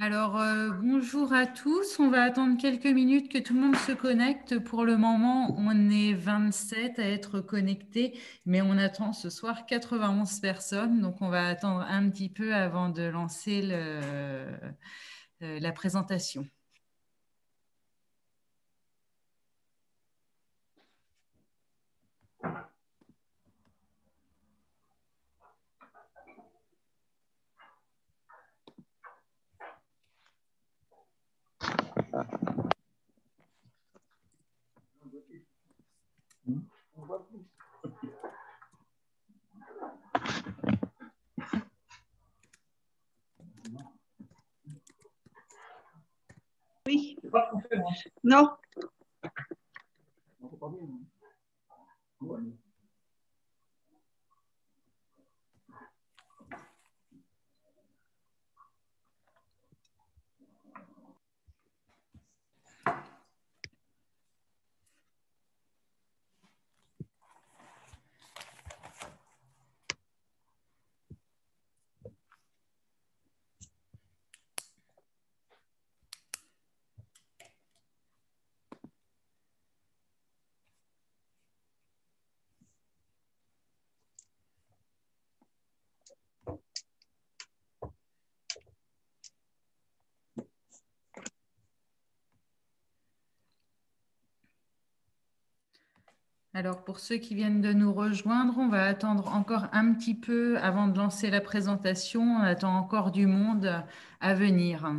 Alors, bonjour à tous. On va attendre quelques minutes que tout le monde se connecte. Pour le moment, on est 27 à être connectés, mais on attend ce soir 91 personnes. Donc, on va attendre un petit peu avant de lancer la présentation. Oui. Non. Alors, pour ceux qui viennent de nous rejoindre, on va attendre encore un petit peu avant de lancer la présentation. On attend encore du monde à venir.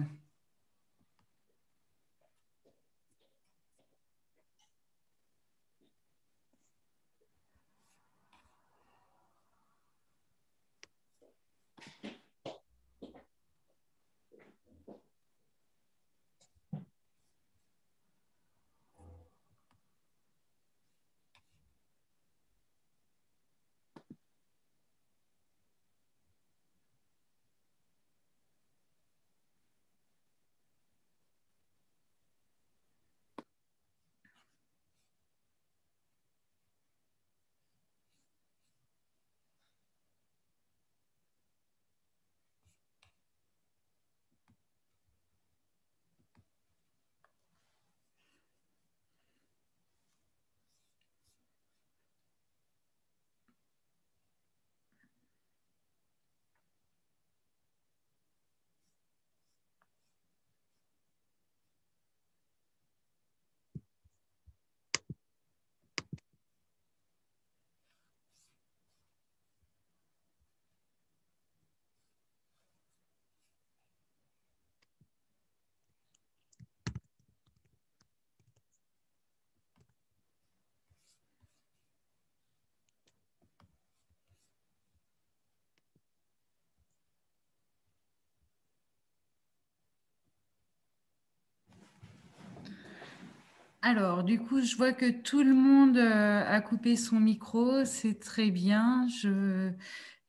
Alors, du coup, je vois que tout le monde a coupé son micro. C'est très bien.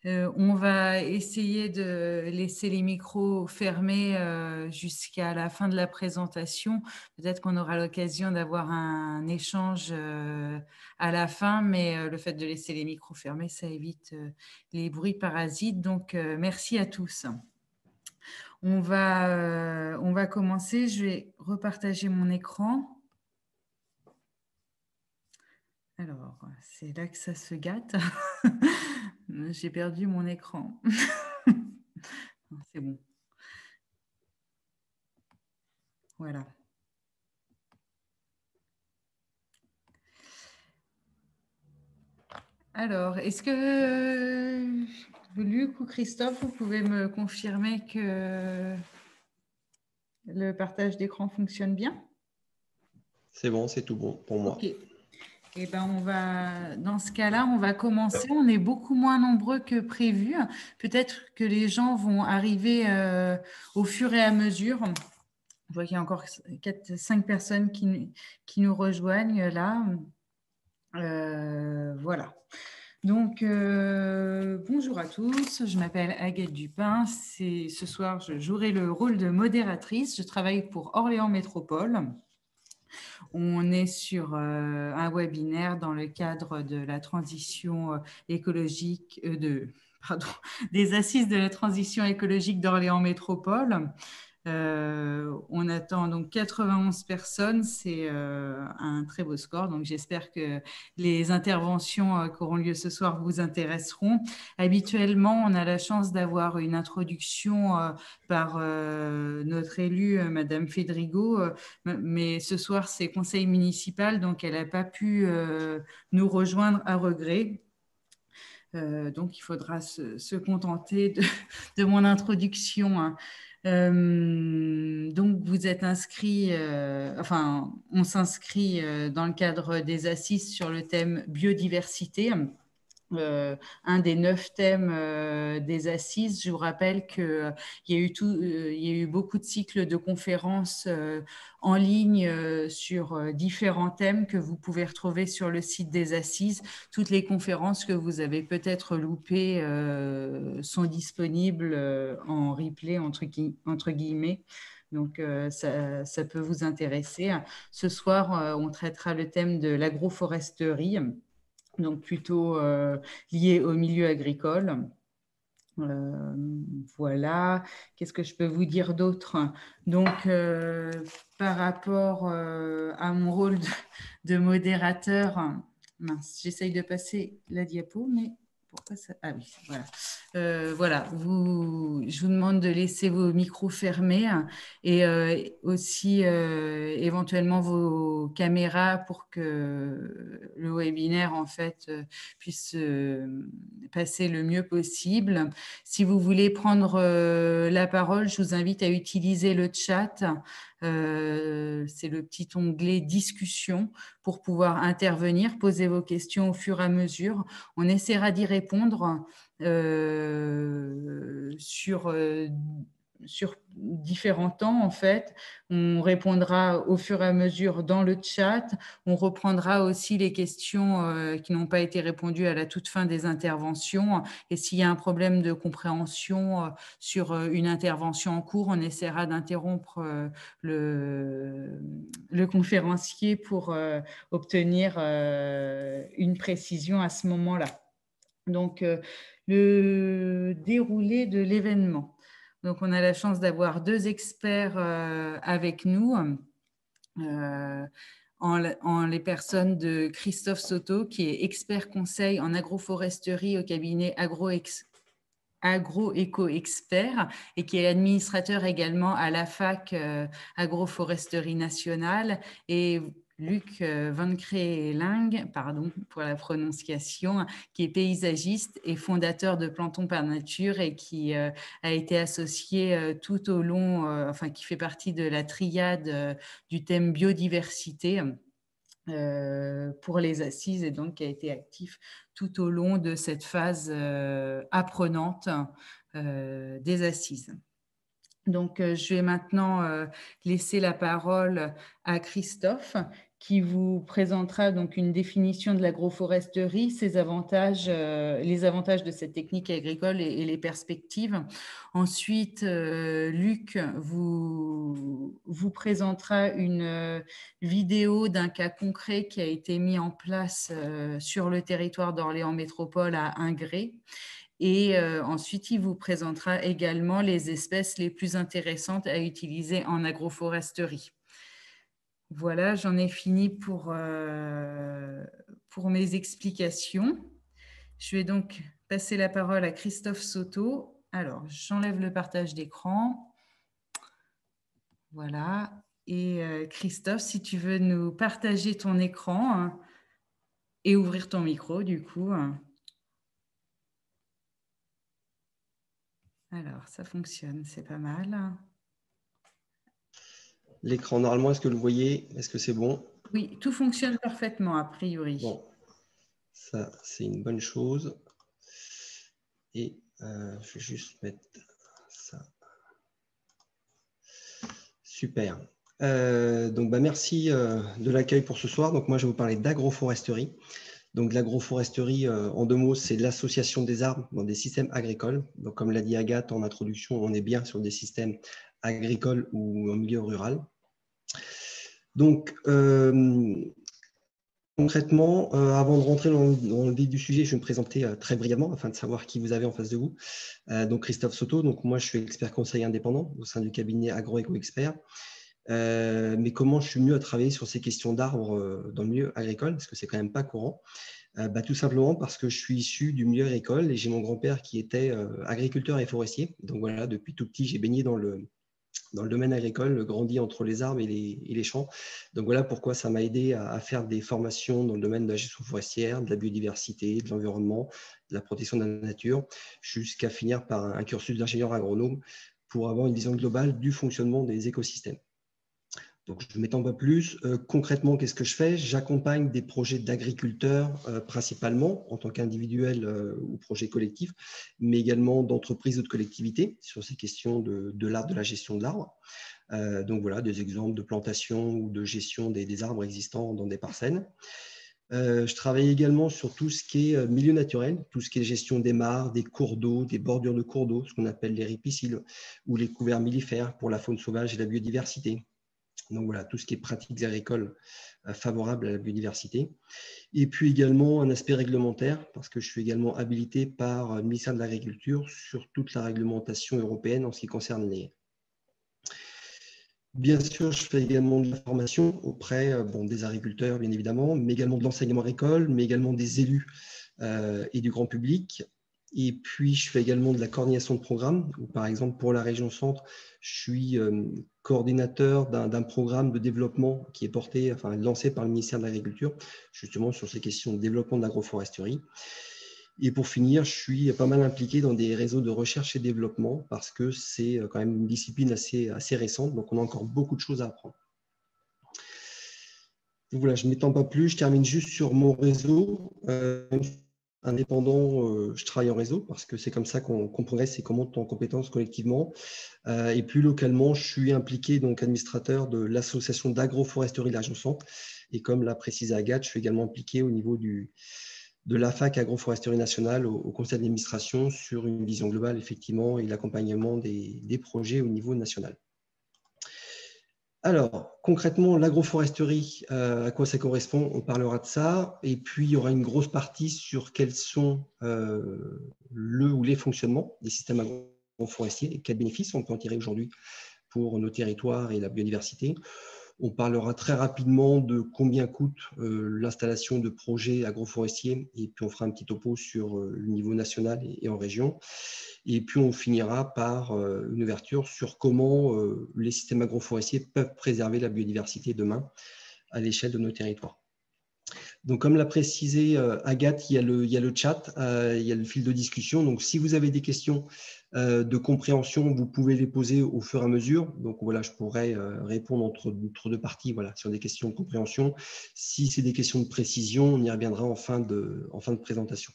On va essayer de laisser les micros fermés jusqu'à la fin de la présentation. Peut-être qu'on aura l'occasion d'avoir un échange à la fin, mais le fait de laisser les micros fermés, ça évite les bruits parasites. Donc, merci à tous. On va commencer. Je vais repartager mon écran. Alors, c'est là que ça se gâte. J'ai perdu mon écran. C'est bon. Voilà. Alors, est-ce que Luc ou Christophe, vous pouvez me confirmer que le partage d'écran fonctionne bien? C'est bon, c'est tout bon pour moi. Ok. Eh ben, dans ce cas-là, on va commencer. On est beaucoup moins nombreux que prévu. Peut-être que les gens vont arriver au fur et à mesure. Je vois qu'il y a encore 5 personnes qui nous rejoignent là. Voilà. Donc, bonjour à tous. Je m'appelle Agathe Dupin. Ce soir, je jouerai le rôle de modératrice. Je travaille pour Orléans Métropole. On est sur un webinaire dans le cadre de la transition écologique, des assises de la transition écologique d'Orléans Métropole. On attend donc 91 personnes, c'est un très beau score. Donc j'espère que les interventions qui auront lieu ce soir vous intéresseront. Habituellement, on a la chance d'avoir une introduction par notre élue, Madame Fedrigo, mais ce soir c'est conseil municipal, donc elle n'a pas pu nous rejoindre à regret. Donc il faudra se contenter de mon introduction, hein. Donc, vous êtes inscrit, on s'inscrit dans le cadre des assises sur le thème biodiversité. Un des 9 thèmes des assises. Je vous rappelle qu'il y a eu beaucoup de cycles de conférences en ligne sur différents thèmes que vous pouvez retrouver sur le site des assises. Toutes les conférences que vous avez peut-être loupées sont disponibles en replay, entre guillemets. Donc, ça peut vous intéresser. Ce soir, on traitera le thème de l'agroforesterie, donc plutôt lié au milieu agricole. Voilà. Qu'est-ce que je peux vous dire d'autre? Donc, par rapport à mon rôle de modérateur, mince, j'essaye de passer la diapo, mais pourquoi ça... Ah oui, voilà. Voilà, je vous demande de laisser vos micros fermés et aussi éventuellement vos caméras pour que le webinaire en fait puisse passer le mieux possible. Si vous voulez prendre la parole, je vous invite à utiliser le chat. C'est le petit onglet discussion pour pouvoir intervenir, poser vos questions au fur et à mesure. On essaiera d'y répondre sur différents temps, en fait. On répondra au fur et à mesure dans le chat. On reprendra aussi les questions qui n'ont pas été répondues à la toute fin des interventions. Et s'il y a un problème de compréhension sur une intervention en cours, on essaiera d'interrompre le conférencier pour obtenir une précision à ce moment-là. Donc, le déroulé de l'événement. Donc, on a la chance d'avoir 2 experts avec nous, en les personnes de Christophe Soto, qui est expert conseil en agroforesterie au cabinet Agroéco-Expert et qui est administrateur également à la fac Agroforesterie Nationale, et Luc Van Creeling, pardon pour la prononciation, qui est paysagiste et fondateur de Plantons par Nature et qui a été associé tout au long, qui fait partie de la triade du thème biodiversité pour les assises, et donc qui a été actif tout au long de cette phase apprenante des assises. Donc, je vais maintenant laisser la parole à Christophe, qui vous présentera donc une définition de l'agroforesterie, ses avantages, les avantages de cette technique agricole et les perspectives. Ensuite, Luc vous présentera une vidéo d'un cas concret qui a été mis en place sur le territoire d'Orléans Métropole à Ingré. Et ensuite, il vous présentera également les espèces les plus intéressantes à utiliser en agroforesterie. Voilà, j'en ai fini pour mes explications. Je vais donc passer la parole à Christophe Soto. Alors, j'enlève le partage d'écran. Voilà. Et Christophe, si tu veux nous partager ton écran et ouvrir ton micro, du coup. Alors, ça fonctionne, c'est pas mal. L'écran, normalement, est-ce que vous le voyez? Est-ce que c'est bon? Oui, tout fonctionne parfaitement a priori. Bon, ça c'est une bonne chose. Et je vais juste mettre ça. Super. Donc, merci de l'accueil pour ce soir. Donc, moi, je vais vous parler d'agroforesterie. Donc, l'agroforesterie, en 2 mots, c'est l'association des arbres dans des systèmes agricoles. Donc, comme l'a dit Agathe en introduction, on est bien sur des systèmes agricoles ou en milieu rural. Donc, concrètement, avant de rentrer dans le vif du sujet, je vais me présenter très brièvement afin de savoir qui vous avez en face de vous. Donc, Christophe Soto, donc moi, je suis expert conseil indépendant au sein du cabinet AgroEco-Expert. Mais comment je suis venu à travailler sur ces questions d'arbres dans le milieu agricole, parce que c'est quand même pas courant. Tout simplement parce que je suis issu du milieu agricole et j'ai mon grand-père qui était agriculteur et forestier. Donc voilà, depuis tout petit, j'ai baigné dans le domaine agricole, grandi entre les arbres et les champs. Donc voilà pourquoi ça m'a aidé à faire des formations dans le domaine de la gestion forestière, de la biodiversité, de l'environnement, de la protection de la nature, jusqu'à finir par un cursus d'ingénieur agronome pour avoir une vision globale du fonctionnement des écosystèmes. Donc, je ne m'étends pas plus. Concrètement, qu'est-ce que je fais? J'accompagne des projets d'agriculteurs principalement en tant qu'individuel ou projet collectif, mais également d'entreprises ou de collectivités sur ces questions de l'arbre, de la gestion de l'arbre. Donc voilà, des exemples de plantation ou de gestion des arbres existants dans des parcelles. Je travaille également sur tout ce qui est milieu naturel, tout ce qui est gestion des mares, des cours d'eau, des bordures de cours d'eau, ce qu'on appelle les ripisylves ou les couverts mellifères pour la faune sauvage et la biodiversité. Donc voilà, tout ce qui est pratiques agricoles favorables à la biodiversité. Et puis également un aspect réglementaire, parce que je suis également habilité par le ministère de l'Agriculture sur toute la réglementation européenne en ce qui concerne les haies. Bien sûr, je fais également de la formation auprès des agriculteurs, bien évidemment, mais également de l'enseignement agricole, mais également des élus et du grand public. Et puis, je fais également de la coordination de programmes. Par exemple, pour la région Centre, je suis coordinateur d'un programme de développement qui est porté, lancé par le ministère de l'Agriculture, justement sur ces questions de développement de l'agroforesterie. Et pour finir, je suis pas mal impliqué dans des réseaux de recherche et développement parce que c'est quand même une discipline assez récente, donc on a encore beaucoup de choses à apprendre. Donc voilà, je ne m'étends pas plus, je termine juste sur mon réseau. Indépendant, je travaille en réseau parce que c'est comme ça qu'on progresse et qu'on monte en compétences collectivement. Et plus localement, je suis impliqué, donc administrateur de l'association d'agroforesterie de la région Centre. Et comme l'a précisé Agathe, je suis également impliqué au niveau de l'AFAC Agroforesterie Nationale au conseil d'administration sur une vision globale, effectivement, et l'accompagnement des projets au niveau national. Alors, concrètement, l'agroforesterie, à quoi ça correspond? On parlera de ça. Et puis, il y aura une grosse partie sur quels sont le ou les fonctionnements des systèmes agroforestiers et quels bénéfices on peut en tirer aujourd'hui pour nos territoires et la biodiversité. On parlera très rapidement de combien coûte l'installation de projets agroforestiers et puis on fera un petit topo sur le niveau national et en région. Et puis, on finira par une ouverture sur comment les systèmes agroforestiers peuvent préserver la biodiversité demain à l'échelle de nos territoires. Donc, comme l'a précisé Agathe, il y a le chat, il y a le fil de discussion. Donc, si vous avez des questions de compréhension, vous pouvez les poser au fur et à mesure. Donc, voilà, je pourrais répondre entre 2 parties sur des questions de compréhension. Si c'est des questions de précision, on y reviendra en fin de présentation.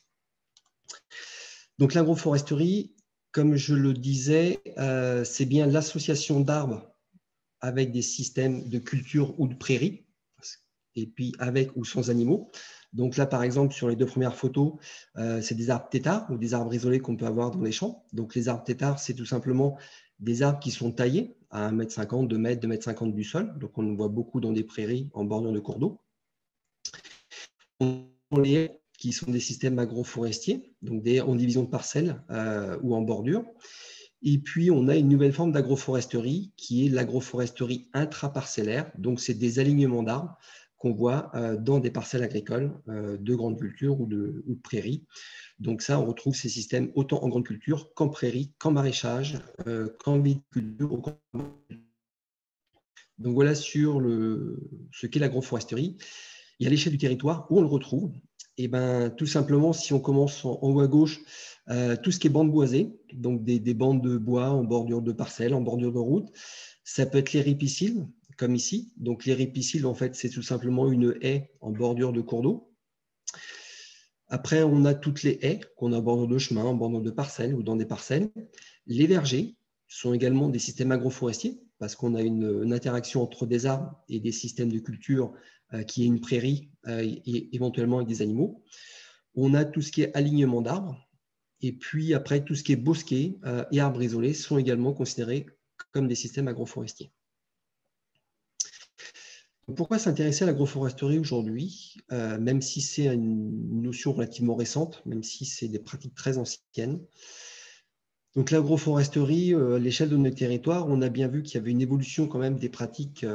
Donc, l'agroforesterie, comme je le disais, c'est bien l'association d'arbres avec des systèmes de culture ou de prairies, et puis avec ou sans animaux. Donc là, par exemple, sur les 2 premières photos, c'est des arbres têtards ou des arbres isolés qu'on peut avoir dans les champs. Donc les arbres têtards, c'est tout simplement des arbres qui sont taillés à 1,50 m, 2 m, 2,50 m du sol. Donc on en voit beaucoup dans des prairies en bordure de cours d'eau. Qui sont des systèmes agroforestiers, donc en division de parcelles ou en bordure. Et puis, on a une nouvelle forme d'agroforesterie qui est l'agroforesterie intraparcellaire. Donc, c'est des alignements d'arbres qu'on voit dans des parcelles agricoles de grande culture ou de prairies. Donc ça, on retrouve ces systèmes autant en grande culture qu'en prairie, qu'en maraîchage, qu'en viticulture. Donc voilà sur ce qu'est l'agroforesterie. Et à l'échelle du territoire, où on le retrouve? Et tout simplement, si on commence en haut à gauche, tout ce qui est bandes boisées, donc des bandes de bois en bordure de parcelles, en bordure de route. Ça peut être les ripisylves, comme ici. Donc, les ripisylves, en fait, c'est tout simplement une haie en bordure de cours d'eau. Après, on a toutes les haies qu'on a en bordure de chemin, en bordure de parcelles ou dans des parcelles. Les vergers sont également des systèmes agroforestiers parce qu'on a une interaction entre des arbres et des systèmes de culture qui est une prairie et éventuellement avec des animaux. On a tout ce qui est alignement d'arbres. Et puis après, tout ce qui est bosquet et arbres isolés sont également considérés comme des systèmes agroforestiers. Pourquoi s'intéresser à l'agroforesterie aujourd'hui, même si c'est une notion relativement récente, même si c'est des pratiques très anciennes. Donc l'agroforesterie, à l'échelle de notre territoire, on a bien vu qu'il y avait une évolution quand même des pratiques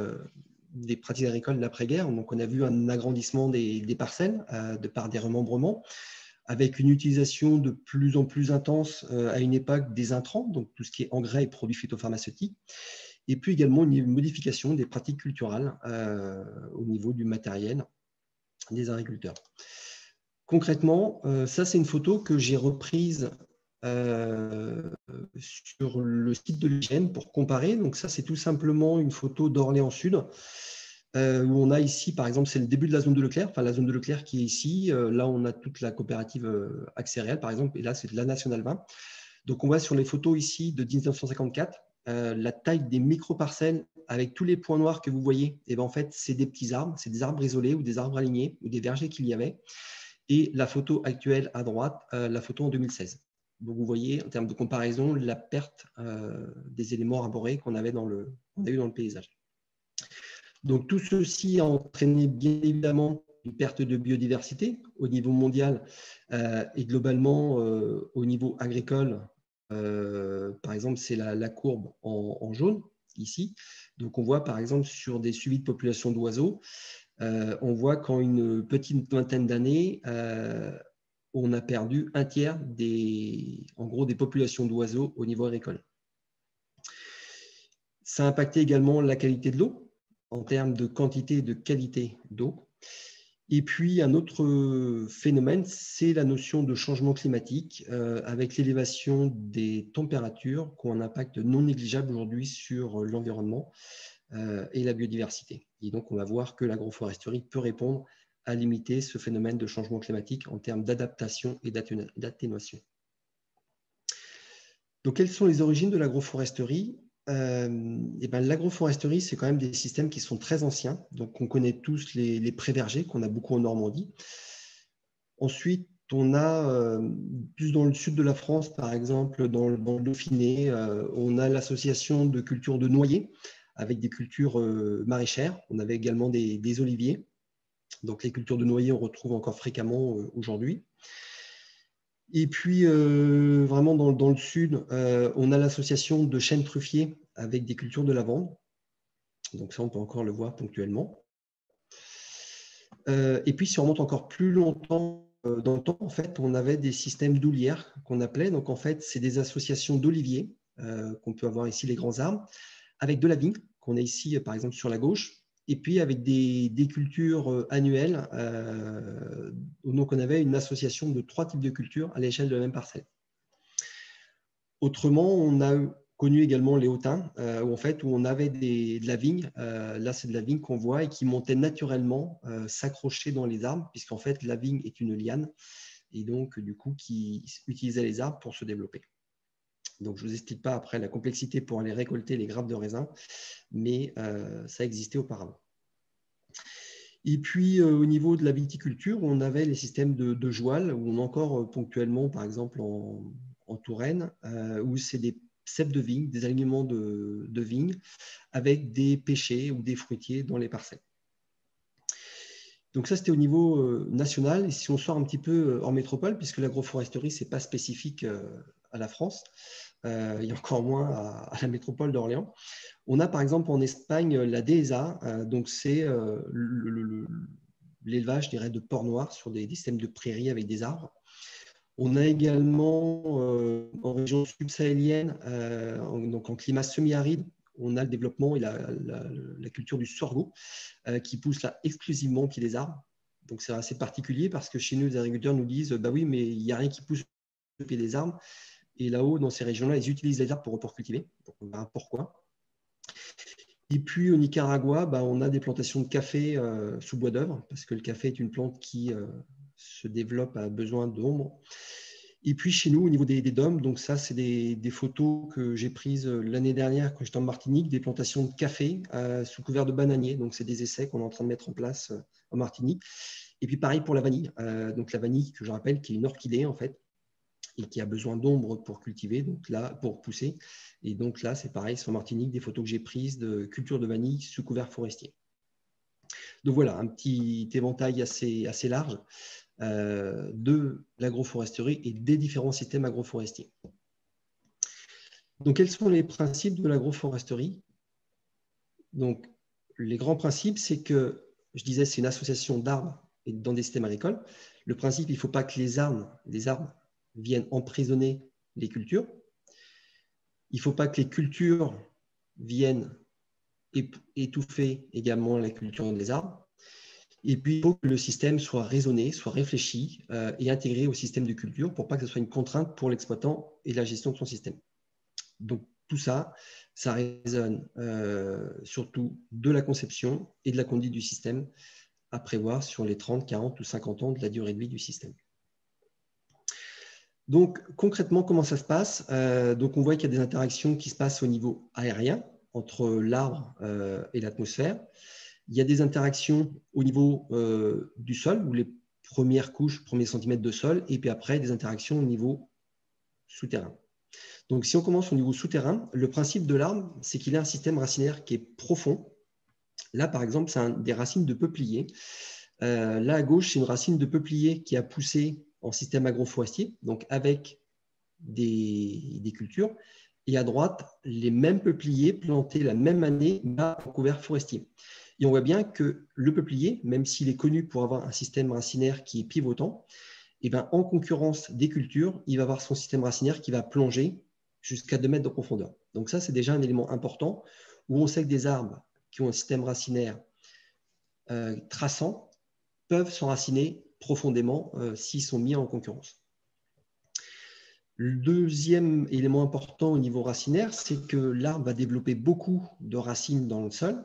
agricoles de l'après-guerre. Donc on a vu un agrandissement des parcelles de par des remembrements, avec une utilisation de plus en plus intense à une époque des intrants, donc tout ce qui est engrais et produits phytopharmaceutiques, et puis également une modification des pratiques culturelles au niveau du matériel des agriculteurs. Concrètement, ça c'est une photo que j'ai reprise sur le site de l'IGN pour comparer. Donc ça c'est tout simplement une photo d'Orléans Sud, où on a ici, par exemple, c'est le début de la zone de Leclerc, enfin la zone de Leclerc qui est ici. Là, on a toute la coopérative Accéréal, par exemple, et là, c'est de la Nationale 20. Donc, on voit sur les photos ici de 1954, la taille des micro-parcelles avec tous les points noirs que vous voyez. Et ben, en fait, c'est des petits arbres, c'est des arbres isolés ou des arbres alignés ou des vergers qu'il y avait. Et la photo actuelle à droite, la photo en 2016. Donc, vous voyez, en termes de comparaison, la perte des éléments arborés qu'on avait on a eu dans le paysage. Donc, tout ceci a entraîné bien évidemment une perte de biodiversité au niveau mondial et globalement au niveau agricole. Par exemple, c'est la courbe en jaune ici. Donc, on voit par exemple sur des suivis de population d'oiseaux, on voit qu'en une petite vingtaine d'années, on a perdu un tiers des populations d'oiseaux au niveau agricole. Ça a impacté également la qualité de l'eau, en termes de quantité et de qualité d'eau. Et puis, un autre phénomène, c'est la notion de changement climatique, avec l'élévation des températures qui ont un impact non négligeable aujourd'hui sur l'environnement et la biodiversité. Et donc, on va voir que l'agroforesterie peut répondre à limiter ce phénomène de changement climatique en termes d'adaptation et d'atténuation. Donc, quelles sont les origines de l'agroforesterie ? L'agroforesterie, c'est quand même des systèmes qui sont très anciens. Donc, on connaît tous les prés-vergers qu'on a beaucoup en Normandie. Ensuite, on a, plus dans le sud de la France, par exemple, dans le Dauphiné, on a l'association de cultures de noyers avec des cultures maraîchères. On avait également des oliviers. Donc, les cultures de noyers, on retrouve encore fréquemment aujourd'hui. Et puis, vraiment dans le sud, on a l'association de chênes truffiers avec des cultures de lavande. Donc ça, on peut encore le voir ponctuellement. Et puis, si on remonte encore plus longtemps dans le temps, en fait, on avait des systèmes d'oulières qu'on appelait. Donc, en fait, c'est des associations d'oliviers qu'on peut avoir ici, les grands arbres, avec de la vigne, qu'on a ici, par exemple, sur la gauche, et puis avec des cultures annuelles. Donc, on avait une association de 3 types de cultures à l'échelle de la même parcelle. Autrement, on a connu également les hautains, où on avait de la vigne. Là, c'est de la vigne qu'on voit et qui montait naturellement, s'accrocher dans les arbres, puisqu'en fait, la vigne est une liane, et donc, du coup, qui utilisait les arbres pour se développer. Donc, je ne vous explique pas après la complexité pour aller récolter les grappes de raisin, mais ça existait auparavant. Et puis, au niveau de la viticulture, on avait les systèmes de joual, où on a encore ponctuellement, par exemple, en Touraine, où c'est des cèpes de vigne, des alignements de vignes, avec des pêchers ou des fruitiers dans les parcelles. Donc ça, c'était au niveau national. Et si on sort un petit peu hors métropole, puisque l'agroforesterie, ce n'est pas spécifique à la France, et encore moins à la métropole d'Orléans, on a par exemple en Espagne la dehesa, donc c'est l'élevage, je dirais, de porc noir sur des systèmes de prairies avec des arbres. On a également en région subsahélienne, donc en climat semi-aride, on a le développement et la culture du sorgho qui pousse là exclusivement au pied des arbres. Donc c'est assez particulier parce que chez nous, les agriculteurs nous disent bah oui, mais il n'y a rien qui pousse au pied des arbres. Et là-haut, dans ces régions-là, ils utilisent les arbres pour cultiver. Donc on verra pourquoi. Et puis au Nicaragua, on a des plantations de café sous bois d'œuvre, parce que le café est une plante qui se développe à besoin d'ombre. Et puis chez nous, au niveau des dômes, donc ça, c'est des photos que j'ai prises l'année dernière quand j'étais en Martinique, des plantations de café sous couvert de bananiers. Donc c'est des essais qu'on est en train de mettre en place en Martinique. Et puis pareil pour la vanille. Donc la vanille, que je rappelle, qui est une orchidée en fait, et qui a besoin d'ombre pour cultiver, donc là, pour pousser. Et donc là, c'est pareil, sur Martinique, des photos que j'ai prises de culture de vanille sous couvert forestier. Donc voilà, un petit éventail assez large de l'agroforesterie et des différents systèmes agroforestiers. Donc, quels sont les principes de l'agroforesterie? Donc, les grands principes, c'est que, je disais, c'est une association d'arbres et dans des systèmes agricoles. Le principe, il ne faut pas que les arbres viennent emprisonner les cultures. Il ne faut pas que les cultures viennent étouffer également la culture des arbres. Et puis, il faut que le système soit raisonné, soit réfléchi et intégré au système de culture pour pas que ce soit une contrainte pour l'exploitant et la gestion de son système. Donc, tout ça, ça résonne surtout de la conception et de la conduite du système à prévoir sur les 30, 40 ou 50 ans de la durée de vie du système. Donc, concrètement, comment ça se passe? Donc, on voit qu'il y a des interactions qui se passent au niveau aérien entre l'arbre et l'atmosphère. Il y a des interactions au niveau du sol, ou les premières couches, premiers centimètres de sol, et puis après, des interactions au niveau souterrain. Donc, si on commence au niveau souterrain, le principe de l'arbre, c'est qu'il a un système racinaire qui est profond. Là, par exemple, c'est des racines de peuplier. Là, à gauche, c'est une racine de peuplier qui a poussé en système agroforestier, donc avec des cultures. Et à droite, les mêmes peupliers plantés la même année en couvert forestier. Et on voit bien que le peuplier, même s'il est connu pour avoir un système racinaire qui est pivotant, et bien, en concurrence des cultures, il va avoir son système racinaire qui va plonger jusqu'à 2 mètres de profondeur. Donc ça, c'est déjà un élément important où on sait que des arbres qui ont un système racinaire traçant peuvent s'enraciner profondément s'ils sont mis en concurrence. Le deuxième élément important au niveau racinaire, c'est que l'arbre va développer beaucoup de racines dans le sol,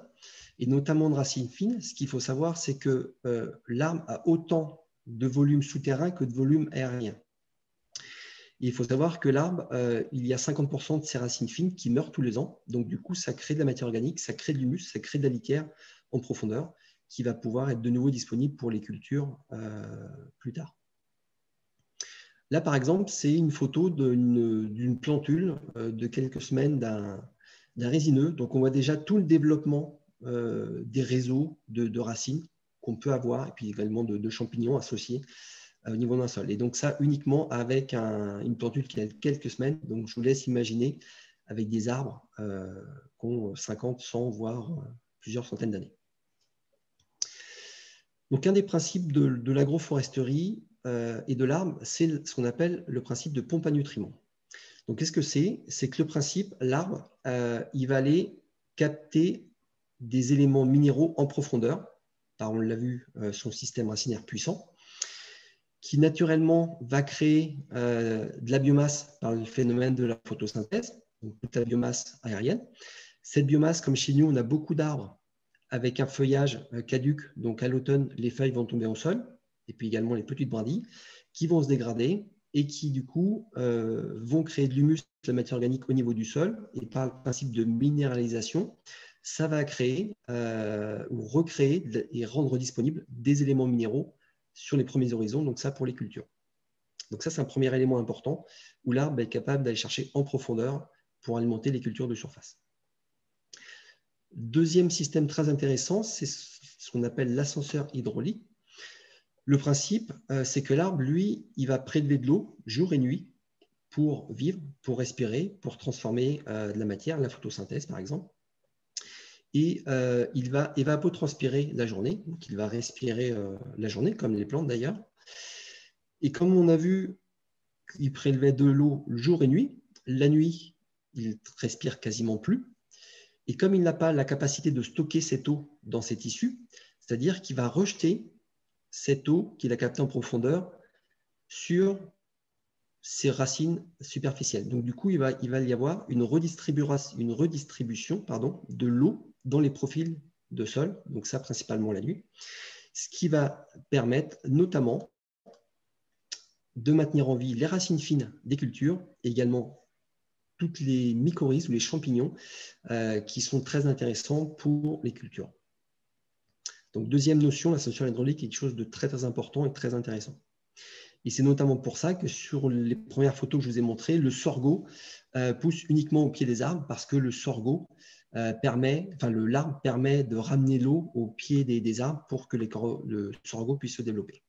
et notamment de racines fines. Ce qu'il faut savoir, c'est que l'arbre a autant de volume souterrain que de volume aérien. Et il faut savoir que l'arbre, il y a 50% de ses racines fines qui meurent tous les ans. Donc, du coup, ça crée de la matière organique, ça crée de l'humus, ça crée de la litière en profondeur qui va pouvoir être de nouveau disponible pour les cultures plus tard. Là, par exemple, c'est une photo d'une plantule de quelques semaines d'un résineux. Donc, on voit déjà tout le développement des réseaux de racines qu'on peut avoir, et puis également de champignons associés au niveau d'un sol. Et donc, ça uniquement avec une plantule qui a quelques semaines. Donc, je vous laisse imaginer avec des arbres qui ont 50, 100, voire plusieurs centaines d'années. Donc, un des principes de l'agroforesterie et de l'arbre, c'est ce qu'on appelle le principe de pompe à nutriments. Donc, qu'est-ce que c'est? C'est que le principe, l'arbre, il va aller capter des éléments minéraux en profondeur, par, on l'a vu, son système racinaire puissant, qui naturellement va créer de la biomasse par le phénomène de la photosynthèse, donc toute la biomasse aérienne. Cette biomasse, comme chez nous, on a beaucoup d'arbres avec un feuillage caduc, donc à l'automne, les feuilles vont tomber au sol, et puis également les petites brindilles, qui vont se dégrader et qui, du coup, vont créer de l'humus, de la matière organique au niveau du sol, et par le principe de minéralisation, ça va créer ou recréer et rendre disponibles des éléments minéraux sur les premiers horizons, donc ça pour les cultures. Donc ça, c'est un premier élément important où l'arbre est capable d'aller chercher en profondeur pour alimenter les cultures de surface. Deuxième système très intéressant, c'est ce qu'on appelle l'ascenseur hydraulique. Le principe, c'est que l'arbre, lui, il va prélever de l'eau jour et nuit pour vivre, pour respirer, pour transformer de la matière, la photosynthèse par exemple. Et il va évapotranspirer la journée, donc il va respirer la journée, comme les plantes d'ailleurs. Et comme on a vu qu'il prélevait de l'eau jour et nuit, la nuit, il respire quasiment plus. Et comme il n'a pas la capacité de stocker cette eau dans ses tissus, c'est-à-dire qu'il va rejeter cette eau qu'il a captée en profondeur sur ses racines superficielles. Donc du coup, il va y avoir une redistribution de l'eau dans les profils de sol, donc ça principalement la nuit, ce qui va permettre notamment de maintenir en vie les racines fines des cultures et également toutes les mycorhizes ou les champignons qui sont très intéressants pour les cultures. Donc, deuxième notion, la solution hydraulique est quelque chose de très, très important et très intéressant. Et c'est notamment pour ça que sur les premières photos que je vous ai montrées, le sorgho pousse uniquement au pied des arbres parce que le sorgho l'arbre permet de ramener l'eau au pied des arbres pour que le sorgho puisse se développer.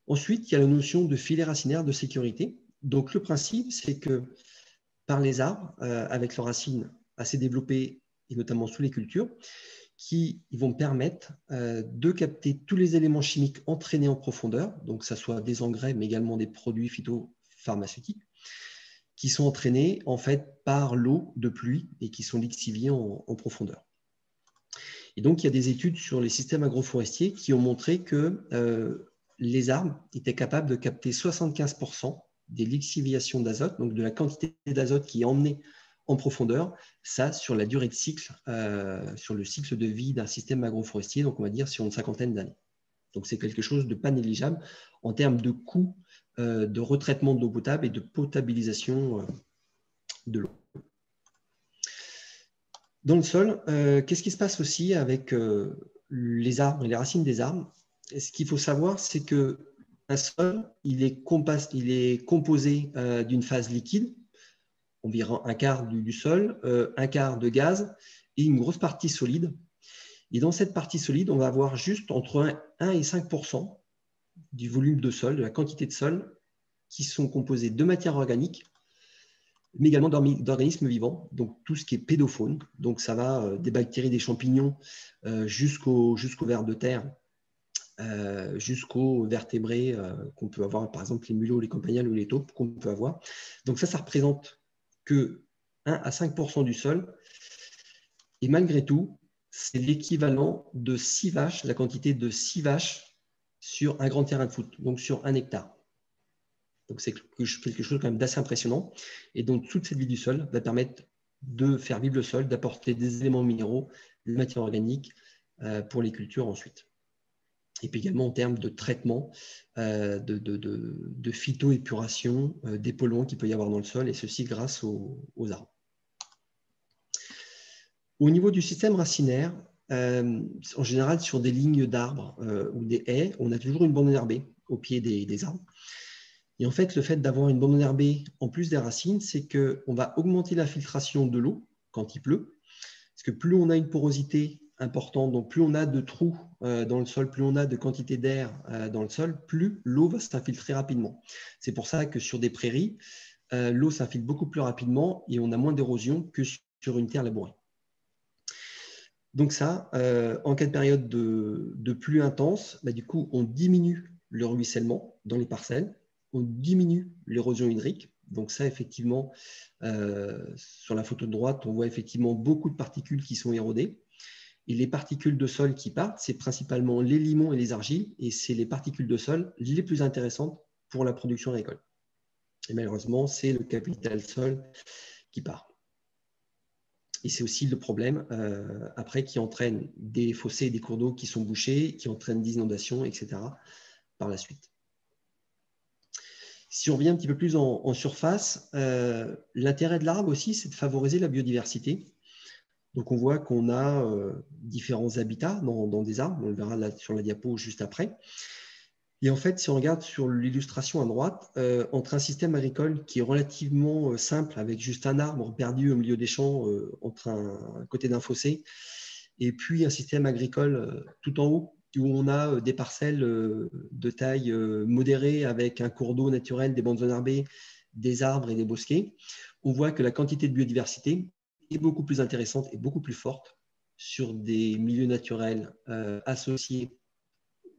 Ensuite, il y a la notion de filet racinaire de sécurité. Donc, le principe, c'est que par les arbres, avec leurs racines assez développées et notamment sous les cultures, qui vont permettre de capter tous les éléments chimiques entraînés en profondeur, donc que ce soit des engrais, mais également des produits phytopharmaceutiques, qui sont entraînés en fait par l'eau de pluie et qui sont lixiviés en profondeur. Et donc, il y a des études sur les systèmes agroforestiers qui ont montré que les arbres étaient capables de capter 75% des lixiviations d'azote, donc de la quantité d'azote qui est emmenée en profondeur, ça sur la durée de cycle, sur le cycle de vie d'un système agroforestier, donc on va dire sur une cinquantaine d'années. Donc c'est quelque chose de pas négligeable en termes de coût de retraitement de l'eau potable et de potabilisation de l'eau. Dans le sol, qu'est-ce qui se passe aussi avec les arbres et les racines des arbres? Ce qu'il faut savoir, c'est qu'un sol, il est composé d'une phase liquide, environ un quart du sol, un quart de gaz et une grosse partie solide. Et dans cette partie solide, on va avoir juste entre 1 et 5% du volume de sol, de la quantité de sol, qui sont composés de matière organique, mais également d'organismes vivants, donc tout ce qui est pédofaune. Donc ça va des bactéries, des champignons, jusqu'aux vers de terre, jusqu'aux vertébrés qu'on peut avoir, par exemple les mulots, les campagnols ou les taupes qu'on peut avoir. Donc ça représente que 1 à 5% du sol. Et malgré tout, c'est l'équivalent de 6 vaches, la quantité de 6 vaches sur un grand terrain de foot, donc sur 1 hectare. Donc c'est quelque chose quand même d'assez impressionnant. Et donc toute cette vie du sol va permettre de faire vivre le sol, d'apporter des éléments minéraux, des matières organiques pour les cultures ensuite. Et puis également en termes de traitement, de phytoépuration des polluants qu'il peut y avoir dans le sol, et ceci grâce aux arbres. Au niveau du système racinaire, en général sur des lignes d'arbres ou des haies, on a toujours une bande enherbée au pied des arbres. Et en fait, le fait d'avoir une bande enherbée en plus des racines, c'est qu'on va augmenter l'infiltration de l'eau quand il pleut, parce que plus on a une porosité importante, donc plus on a de trous dans le sol, plus on a de quantité d'air dans le sol, plus l'eau va s'infiltrer rapidement. C'est pour ça que sur des prairies, l'eau s'infiltre beaucoup plus rapidement et on a moins d'érosion que sur une terre labourée. Donc ça, en cas de période de pluie intense, du coup, on diminue le ruissellement dans les parcelles, on diminue l'érosion hydrique. Donc ça, effectivement, sur la photo de droite, on voit effectivement beaucoup de particules qui sont érodées. Et les particules de sol qui partent, c'est principalement les limons et les argiles, et c'est les particules de sol les plus intéressantes pour la production agricole. Et malheureusement, c'est le capital sol qui part. Et c'est aussi le problème après qui entraîne des fossés et des cours d'eau qui sont bouchés, qui entraînent des inondations, etc. par la suite. Si on revient un petit peu plus en surface, l'intérêt de l'arbre aussi, c'est de favoriser la biodiversité. Donc on voit qu'on a différents habitats dans des arbres, on le verra là sur la diapo juste après. Et en fait, si on regarde sur l'illustration à droite, entre un système agricole qui est relativement simple, avec juste un arbre perdu au milieu des champs, à côté d'un fossé, et puis un système agricole tout en haut, où on a des parcelles de taille modérée, avec un cours d'eau naturel, des bandes enherbées, des arbres et des bosquets, on voit que la quantité de biodiversité est beaucoup plus intéressante et beaucoup plus forte sur des milieux naturels associés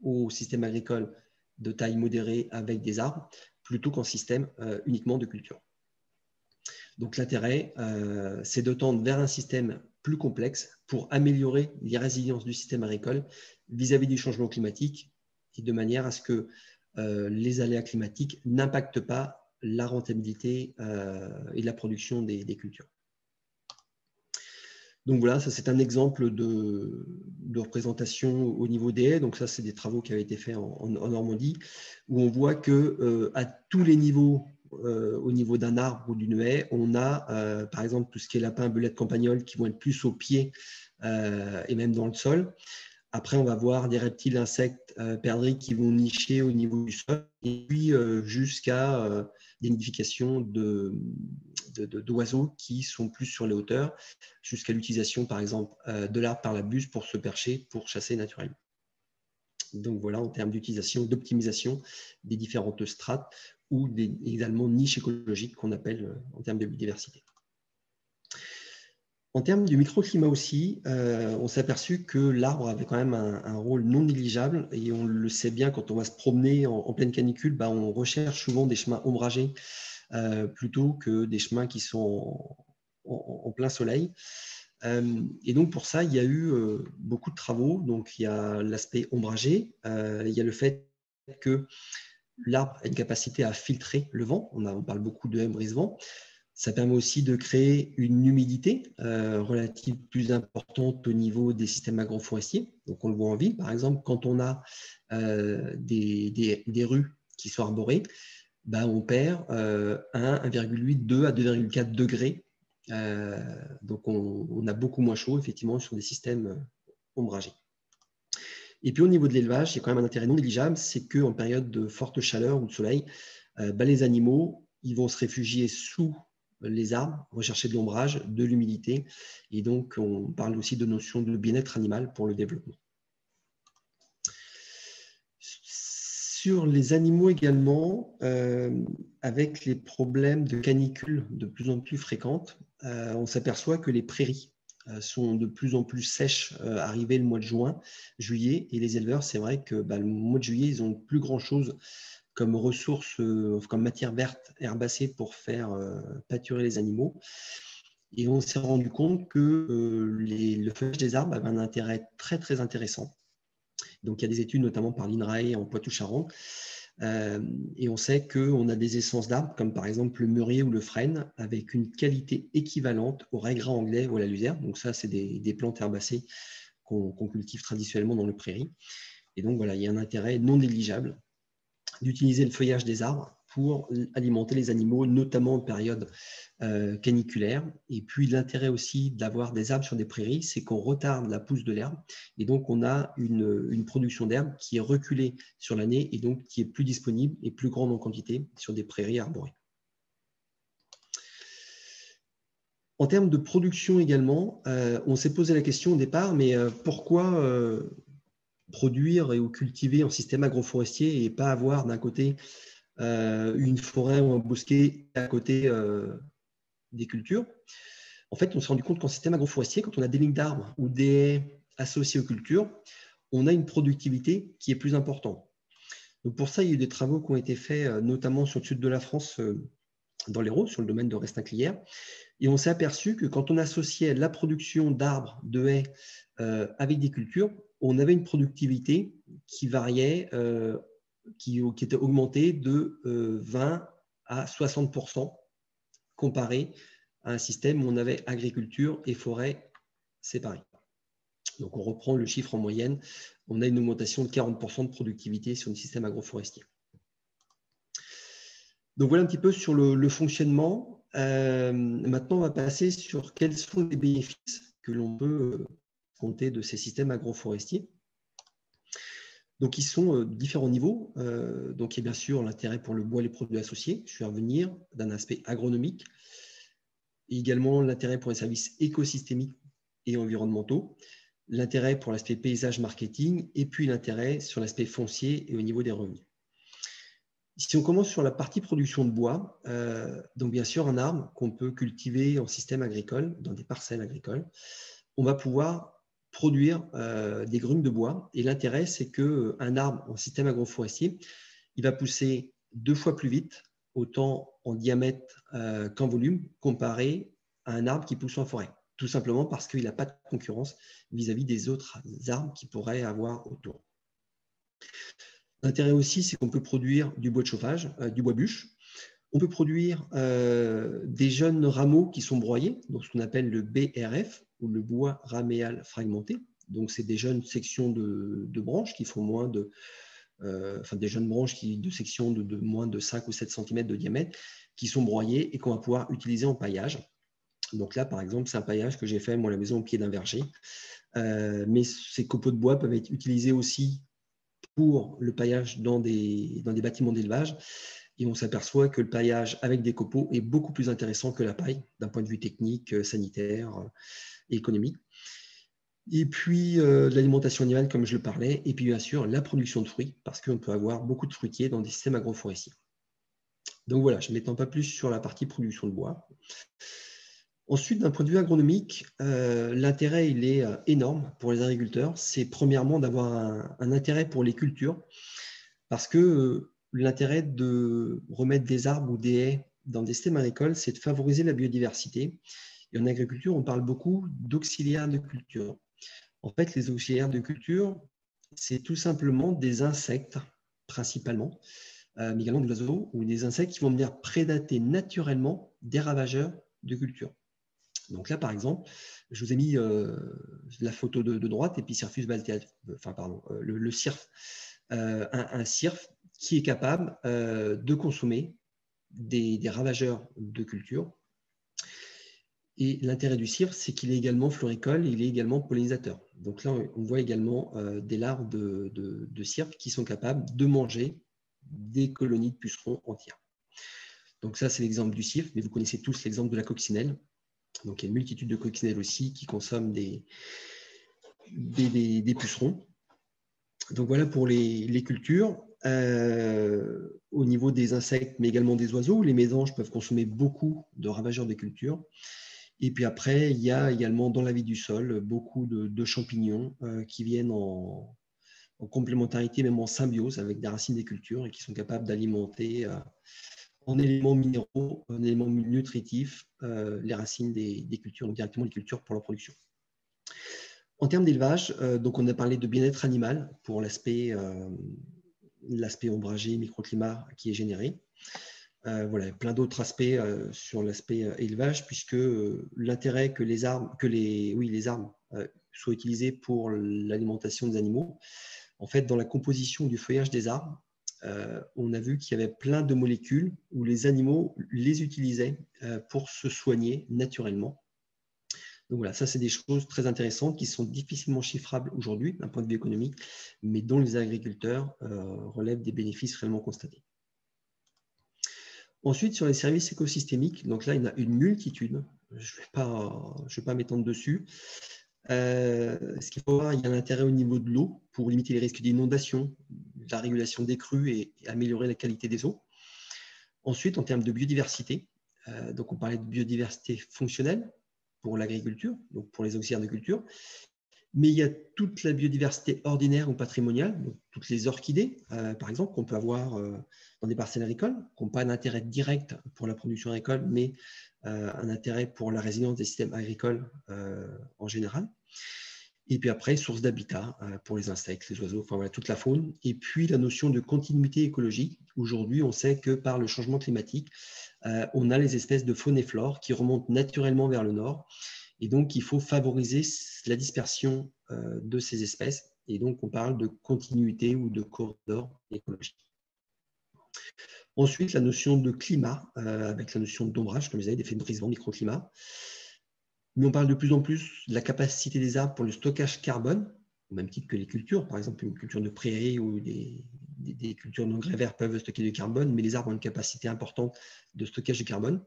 au système agricole de taille modérée avec des arbres, plutôt qu'en système uniquement de culture. Donc l'intérêt, c'est de tendre vers un système plus complexe pour améliorer les résiliences du système agricole vis-à-vis du changement climatique et de manière à ce que les aléas climatiques n'impactent pas la rentabilité et la production des cultures. Donc voilà, ça c'est un exemple de représentation au niveau des haies. Donc ça, c'est des travaux qui avaient été faits en Normandie, où on voit que à tous les niveaux, au niveau d'un arbre ou d'une haie, on a par exemple tout ce qui est lapin, belette, campagnol qui vont être plus au pied et même dans le sol. Après, on va voir des reptiles, insectes, perdrix qui vont nicher au niveau du sol, et puis jusqu'à des nidifications d'oiseaux qui sont plus sur les hauteurs, jusqu'à l'utilisation, par exemple, de l'arbre par la buse pour se percher, pour chasser naturellement. Donc voilà, en termes d'utilisation, d'optimisation des différentes strates ou également niches écologiques qu'on appelle en termes de biodiversité. En termes du microclimat aussi, on s'est aperçu que l'arbre avait quand même un rôle non négligeable, et on le sait bien quand on va se promener en pleine canicule, on recherche souvent des chemins ombragés plutôt que des chemins qui sont en plein soleil. Et donc pour ça, il y a eu beaucoup de travaux. Donc il y a l'aspect ombragé, il y a le fait que l'arbre a une capacité à filtrer le vent. On parle beaucoup de brise-vent. Ça permet aussi de créer une humidité relative plus importante au niveau des systèmes agroforestiers. Donc, on le voit en ville, par exemple, quand on a des rues qui sont arborées, on perd 1,8, 2 à 2,4 degrés. Donc, on a beaucoup moins chaud, effectivement, sur des systèmes ombragés. Et puis, au niveau de l'élevage, il y a quand même un intérêt non négligeable, c'est qu'en période de forte chaleur ou de soleil, les animaux ils vont se réfugier sous les arbres, rechercher de l'ombrage, de l'humidité. Et donc, on parle aussi de notion de bien-être animal pour le développement. Sur les animaux également, avec les problèmes de canicule de plus en plus fréquentes, on s'aperçoit que les prairies sont de plus en plus sèches arrivé le mois de juin, juillet. Et les éleveurs, c'est vrai que le mois de juillet, ils n'ont plus grand-chose comme ressources, comme matière verte herbacée pour faire pâturer les animaux. Et on s'est rendu compte que le feuillage des arbres avait un intérêt très, très intéressant. Donc, il y a des études, notamment par l'INRAE en Poitou-Charentes, et on sait qu'on a des essences d'arbres, comme par exemple le mûrier ou le frêne, avec une qualité équivalente au raigrats anglais ou à la luzerne. Donc ça, c'est des plantes herbacées qu'on cultive traditionnellement dans le prairie. Et donc, voilà, il y a un intérêt non négligeable d'utiliser le feuillage des arbres pour alimenter les animaux, notamment en période caniculaire. Et puis l'intérêt aussi d'avoir des arbres sur des prairies, c'est qu'on retarde la pousse de l'herbe, et donc on a une production d'herbe qui est reculée sur l'année et donc qui est plus disponible et plus grande en quantité sur des prairies arborées. En termes de production également, on s'est posé la question au départ, mais pourquoi produire ou cultiver en système agroforestier et pas avoir d'un côté une forêt ou un bosquet à côté des cultures? En fait, on s'est rendu compte qu'en système agroforestier, quand on a des lignes d'arbres ou des haies associées aux cultures, on a une productivité qui est plus importante. Donc pour ça, il y a eu des travaux qui ont été faits, notamment sur le sud de la France, dans l'Hérault, sur le domaine de Restinclières. Et on s'est aperçu que quand on associait la production d'arbres, de haies avec des cultures, on avait une productivité qui variait, qui était augmentée de 20 à 60% comparé à un système où on avait agriculture et forêt séparées. Donc on reprend le chiffre en moyenne, on a une augmentation de 40% de productivité sur le système agroforestier. Donc voilà un petit peu sur le fonctionnement. Maintenant, on va passer sur quels sont les bénéfices que l'on peut compter de ces systèmes agroforestiers. Donc, ils sont différents niveaux. Donc, il y a bien sûr l'intérêt pour le bois et les produits associés. Je vais revenir d'un aspect agronomique. Et également l'intérêt pour les services écosystémiques et environnementaux. L'intérêt pour l'aspect paysage marketing. Et puis l'intérêt sur l'aspect foncier et au niveau des revenus. Si on commence sur la partie production de bois, donc bien sûr un arbre qu'on peut cultiver en système agricole, dans des parcelles agricoles, on va pouvoir produire des grumes de bois. Et l'intérêt, c'est qu'un arbre en système agroforestier, il va pousser 2 fois plus vite, autant en diamètre qu'en volume, comparé à un arbre qui pousse en forêt. Tout simplement parce qu'il n'a pas de concurrence vis-à-vis des autres arbres qu'il pourrait avoir autour. L'intérêt aussi, c'est qu'on peut produire du bois de chauffage, du bois bûche. On peut produire des jeunes rameaux qui sont broyés, donc ce qu'on appelle le BRF. ou le bois raméal fragmenté. Donc, c'est des jeunes sections de branches qui font moins de, des jeunes branches de sections de moins de 5 ou 7 cm de diamètre qui sont broyées et qu'on va pouvoir utiliser en paillage. Donc là, par exemple, c'est un paillage que j'ai fait moi à la maison au pied d'un verger. Mais ces copeaux de bois peuvent être utilisés aussi pour le paillage dans des bâtiments d'élevage. Et on s'aperçoit que le paillage avec des copeaux est beaucoup plus intéressant que la paille d'un point de vue technique, sanitaire et économique. Et puis l'alimentation animale, comme je le parlais, et puis bien sûr la production de fruits, parce qu'on peut avoir beaucoup de fruitiers dans des systèmes agroforestiers. Donc voilà, je ne m'étends pas plus sur la partie production de bois. Ensuite, d'un point de vue agronomique, l'intérêt il est énorme pour les agriculteurs. C'est premièrement d'avoir un intérêt pour les cultures, parce que l'intérêt de remettre des arbres ou des haies dans des systèmes agricoles, c'est de favoriser la biodiversité. Et en agriculture, on parle beaucoup d'auxiliaires de culture. En fait, les auxiliaires de culture, c'est tout simplement des insectes, principalement, mais également des oiseaux ou des insectes qui vont venir prédater naturellement des ravageurs de culture. Donc là, par exemple, je vous ai mis la photo de droite, Epicirphus baltea, le cirfe, un cirfe qui est capable de consommer des ravageurs de culture. Et l'intérêt du cirfe, c'est qu'il est également floricole, il est également pollinisateur. Donc là, on voit également des larves de cirfe qui sont capables de manger des colonies de pucerons entières. Donc ça, c'est l'exemple du cirfe, mais vous connaissez tous l'exemple de la coccinelle. Donc il y a une multitude de coccinelles aussi qui consomment des pucerons. Donc voilà pour les cultures. Au niveau des insectes, mais également des oiseaux, les mésanges peuvent consommer beaucoup de ravageurs des cultures. Et puis après, il y a également dans la vie du sol beaucoup de champignons qui viennent en complémentarité, même en symbiose avec des racines des cultures et qui sont capables d'alimenter en éléments minéraux, en éléments nutritifs, les racines des cultures, donc directement les cultures pour leur production. En termes d'élevage, donc on a parlé de bien-être animal pour l'aspect ombragé, microclimat qui est généré. Voilà, plein d'autres aspects sur l'aspect élevage, puisque l'intérêt que les arbres soient utilisés pour l'alimentation des animaux, en fait, dans la composition du feuillage des arbres, on a vu qu'il y avait plein de molécules où les animaux les utilisaient pour se soigner naturellement. Donc voilà, ça c'est des choses très intéressantes qui sont difficilement chiffrables aujourd'hui d'un point de vue économique, mais dont les agriculteurs relèvent des bénéfices réellement constatés. Ensuite, sur les services écosystémiques, donc là il y en a une multitude, je ne vais pas m'étendre dessus. Ce qu'il faut voir, il y a un intérêt au niveau de l'eau pour limiter les risques d'inondation, la régulation des crues et améliorer la qualité des eaux. Ensuite, en termes de biodiversité, donc on parlait de biodiversité fonctionnelle pour l'agriculture, donc pour les auxiliaires de culture, mais il y a toute la biodiversité ordinaire ou patrimoniale, donc toutes les orchidées, par exemple, qu'on peut avoir dans des parcelles agricoles, qui n'ont pas d'intérêt direct pour la production agricole, mais un intérêt pour la résilience des systèmes agricoles en général. Et puis après, source d'habitat pour les insectes, les oiseaux, enfin voilà, toute la faune. Et puis la notion de continuité écologique. Aujourd'hui, on sait que par le changement climatique, on a les espèces de faune et flore qui remontent naturellement vers le nord. Et donc, il faut favoriser la dispersion de ces espèces. Et donc, on parle de continuité ou de corridor écologique. Ensuite, la notion de climat, avec la notion d'ombrage, comme je disais, d'effet de brise-vent, microclimat. Mais on parle de plus en plus de la capacité des arbres pour le stockage carbone, au même titre que les cultures. Par exemple, une culture de prairie ou des cultures d'engrais verts peuvent stocker du carbone, mais les arbres ont une capacité importante de stockage de carbone.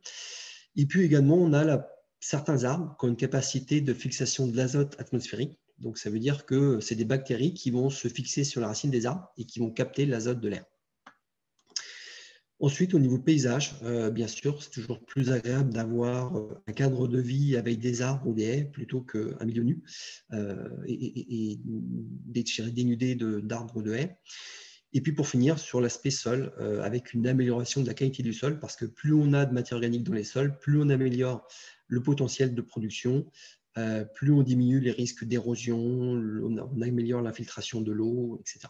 Et puis également, on a certains arbres qui ont une capacité de fixation de l'azote atmosphérique. Donc, ça veut dire que c'est des bactéries qui vont se fixer sur la racine des arbres et qui vont capter l'azote de l'air. Ensuite, au niveau paysage, bien sûr, c'est toujours plus agréable d'avoir un cadre de vie avec des arbres ou des haies plutôt qu'un milieu nu et dénudé d'arbres ou de haies. Et puis pour finir, sur l'aspect sol, avec une amélioration de la qualité du sol, parce que plus on a de matière organique dans les sols, plus on améliore le potentiel de production, plus on diminue les risques d'érosion, on améliore l'infiltration de l'eau, etc.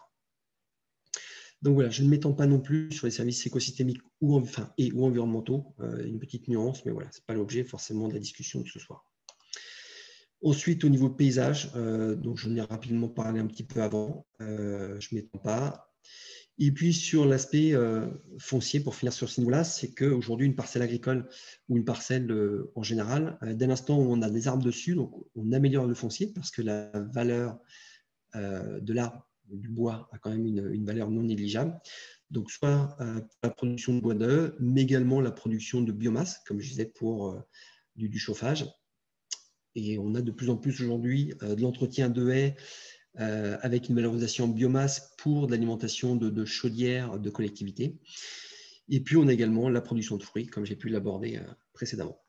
Donc voilà, je ne m'étends pas non plus sur les services écosystémiques ou environnementaux, une petite nuance, mais voilà, ce n'est pas l'objet forcément de la discussion de ce soir. Ensuite, au niveau paysage, donc j'en ai rapidement parlé un petit peu avant, je ne m'étends pas. Et puis sur l'aspect foncier, pour finir sur ce niveau-là, c'est qu'aujourd'hui, une parcelle agricole ou une parcelle en général, dès l'instant où on a des arbres dessus, donc on améliore le foncier parce que la valeur de l'arbre, du bois, a quand même une valeur non négligeable. Donc soit la production de bois d'œufs, mais également la production de biomasse, comme je disais, pour du chauffage. Et on a de plus en plus aujourd'hui de l'entretien de haies avec une valorisation en biomasse pour de l'alimentation de chaudières de collectivités. Et puis, on a également la production de fruits, comme j'ai pu l'aborder précédemment.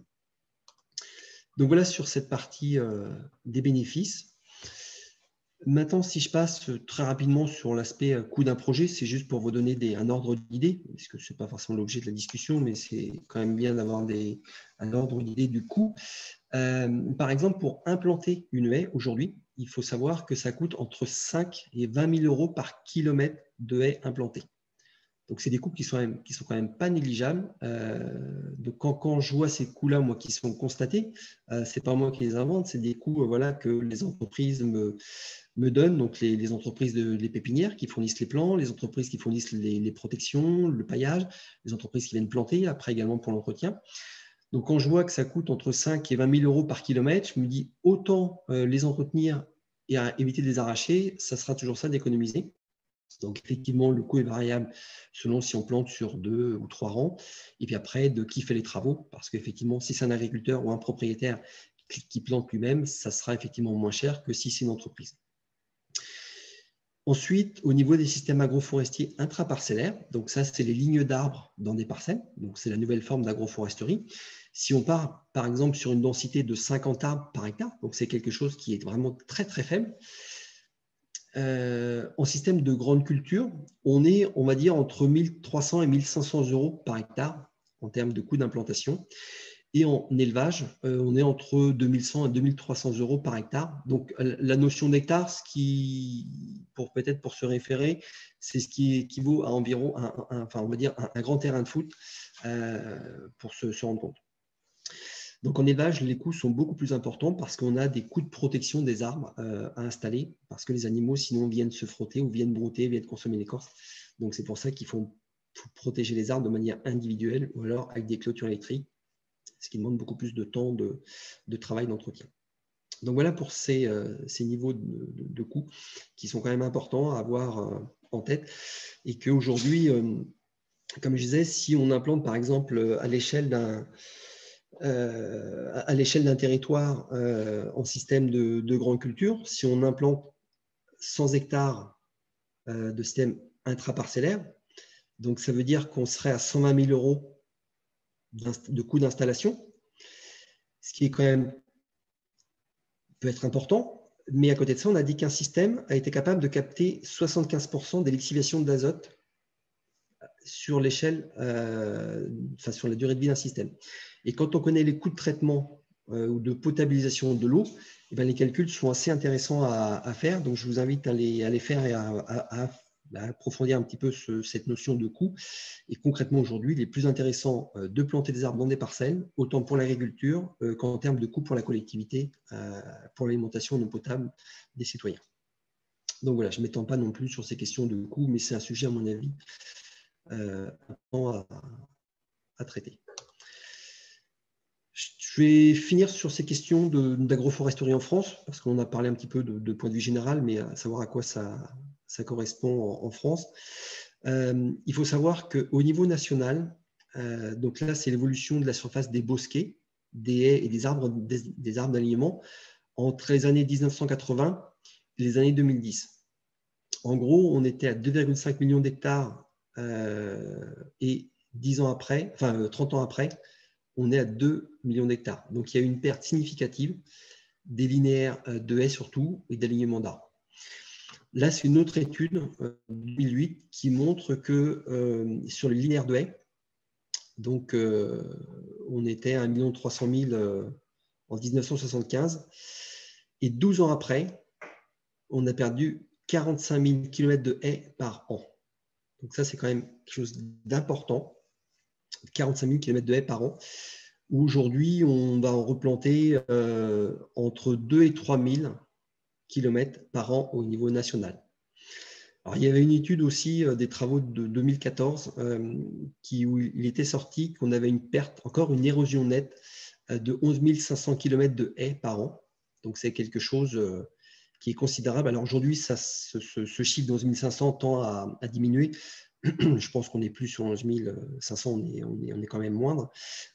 Donc, voilà sur cette partie des bénéfices. Maintenant, si je passe très rapidement sur l'aspect coût d'un projet, c'est juste pour vous donner un ordre d'idée, parce que ce n'est pas forcément l'objet de la discussion, mais c'est quand même bien d'avoir un ordre d'idée du coût. Par exemple, pour implanter une haie aujourd'hui, il faut savoir que ça coûte entre 5 et 20 000 euros par kilomètre de haie implantée. Donc, c'est des coûts qui sont quand même pas négligeables. Donc, quand je vois ces coûts-là, moi, qui sont constatés, c'est pas moi qui les invente, c'est des coûts voilà, que les entreprises me donnent. Donc, les entreprises les pépinières qui fournissent les plants, les entreprises qui fournissent les protections, le paillage, les entreprises qui viennent planter, après également pour l'entretien. Donc, quand je vois que ça coûte entre 5 et 20 000 euros par kilomètre, je me dis autant les entretenir et éviter de les arracher, ça sera toujours ça d'économiser. Donc, effectivement, le coût est variable selon si on plante sur 2 ou 3 rangs. Et puis après, de qui fait les travaux. Parce qu'effectivement, si c'est un agriculteur ou un propriétaire qui plante lui-même, ça sera effectivement moins cher que si c'est une entreprise. Ensuite, au niveau des systèmes agroforestiers intraparcellaires, donc ça, c'est les lignes d'arbres dans des parcelles. Donc, c'est la nouvelle forme d'agroforesterie. Si on part, par exemple, sur une densité de 50 arbres par hectare, donc c'est quelque chose qui est vraiment très, très faible, en système de grande culture, on est, on va dire, entre 1 300 et 1 500 euros par hectare en termes de coût d'implantation. Et en élevage, on est entre 2 100 et 2 300 euros par hectare. Donc, la notion d'hectare, peut-être pour se référer, c'est ce qui équivaut à environ enfin, on va dire un grand terrain de foot pour se rendre compte. Donc, en élevage, les coûts sont beaucoup plus importants parce qu'on a des coûts de protection des arbres à installer parce que les animaux, sinon, viennent se frotter ou viennent brouter, viennent consommer l'écorce. Donc, c'est pour ça qu'il faut protéger les arbres de manière individuelle ou alors avec des clôtures électriques, ce qui demande beaucoup plus de temps de travail d'entretien. Donc, voilà pour ces niveaux de coûts qui sont quand même importants à avoir en tête et qu'aujourd'hui, comme je disais, si on implante, par exemple, à l'échelle d'un territoire en système de grande culture, si on implante 100 hectares de système intraparcellaire, donc ça veut dire qu'on serait à 120 000 euros de coût d'installation, ce qui est quand même peut être important, mais à côté de ça, on a dit qu'un système a été capable de capter 75% des lixiviations d'azote sur l'échelle, sur la durée de vie d'un système. Et quand on connaît les coûts de traitement ou de potabilisation de l'eau, eh bien, les calculs sont assez intéressants à faire. Donc, je vous invite à les faire et à approfondir un petit peu cette notion de coût. Et concrètement, aujourd'hui, il est plus intéressant de planter des arbres dans des parcelles, autant pour l'agriculture qu'en termes de coût pour la collectivité, pour l'alimentation non potable des citoyens. Donc voilà, je ne m'étends pas non plus sur ces questions de coût, mais c'est un sujet, à mon avis, important à traiter. Je vais finir sur ces questions d'agroforesterie en France, parce qu'on a parlé un petit peu de point de vue général, mais à savoir à quoi ça correspond en France. Il faut savoir qu'au niveau national, donc là, c'est l'évolution de la surface des bosquets, des haies et des arbres d'alignement entre les années 1980 et les années 2010. En gros, on était à 2,5 millions d'hectares et 10 ans après, enfin 30 ans après, on est à 2 millions d'hectares. Donc, il y a une perte significative des linéaires de haies surtout et d'alignement d'arbres. Là, c'est une autre étude, 2008, qui montre que sur les linéaires de haies, donc on était à 1 300 000 en 1975, et 12 ans après, on a perdu 45 000 km de haies par an. Donc ça, c'est quand même quelque chose d'important, 45 000 km de haies par an. où aujourd'hui, on va en replanter entre 2 et 3 000 km par an au niveau national. Alors, il y avait une étude aussi des travaux de 2014 où il était sorti qu'on avait une perte, encore une érosion nette de 11 500 km de haies par an. Donc, c'est quelque chose qui est considérable. Alors, aujourd'hui, ce chiffre de 11 500 tend à diminuer. Je pense qu'on est plus sur 11 500, on est quand même moindre.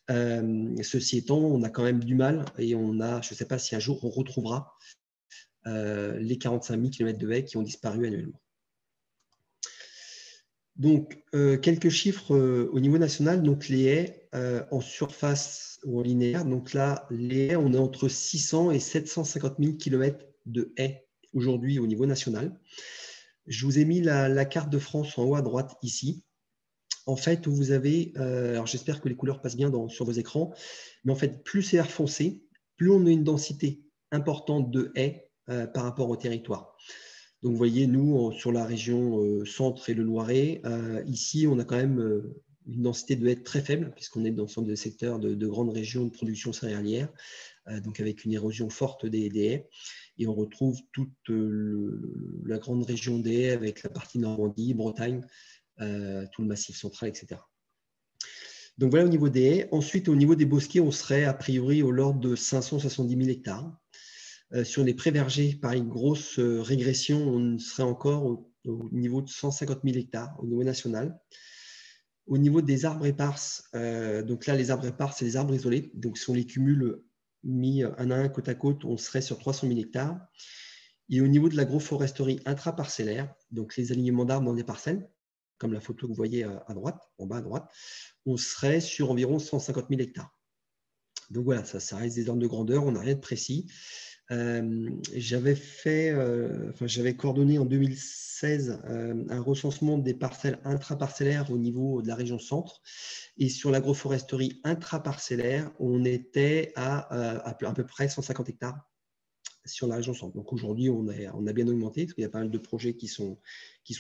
Ceci étant, on a quand même du mal et je ne sais pas si un jour on retrouvera les 45 000 km de haies qui ont disparu annuellement. Donc, quelques chiffres au niveau national. Donc, les haies en surface ou en linéaire. Donc là, les haies, on est entre 600 et 750 000 km de haies aujourd'hui au niveau national. Je vous ai mis la carte de France en haut à droite ici. En fait, où vous avez, alors j'espère que les couleurs passent bien sur vos écrans, mais en fait, plus c'est vert foncé, plus on a une densité importante de haies par rapport au territoire. Donc, vous voyez, nous, sur la région centre et le Loiret, ici, on a quand même une densité de haies très faible, puisqu'on est dans l'ensemble des secteurs de grandes régions de production céréalière, donc avec une érosion forte des haies. Et on retrouve toute la grande région des haies avec la partie Normandie, Bretagne, tout le massif central, etc. Donc, voilà au niveau des haies. Ensuite, au niveau des bosquets, on serait a priori au l'ordre de 570 000 hectares. Sur les pré-vergers, pareil, grosse régression, on serait encore au niveau de 150 000 hectares au niveau national. Au niveau des arbres éparses, donc là, les arbres épars, c'est les arbres isolés. Donc, si on les cumule mis un à un, côte à côte, on serait sur 300 000 hectares. Et au niveau de l'agroforesterie intraparcellaire, donc les alignements d'arbres dans des parcelles, comme la photo que vous voyez à droite, en bas à droite, on serait sur environ 150 000 hectares. Donc voilà, ça reste des ordres de grandeur, on n'a rien de précis. J'avais coordonné en 2016 un recensement des parcelles intraparcellaires au niveau de la région centre. Et sur l'agroforesterie intraparcellaire, on était à peu près 150 hectares sur la région centre. Donc aujourd'hui, on a bien augmenté, parce qu'il y a pas mal de projets qui sont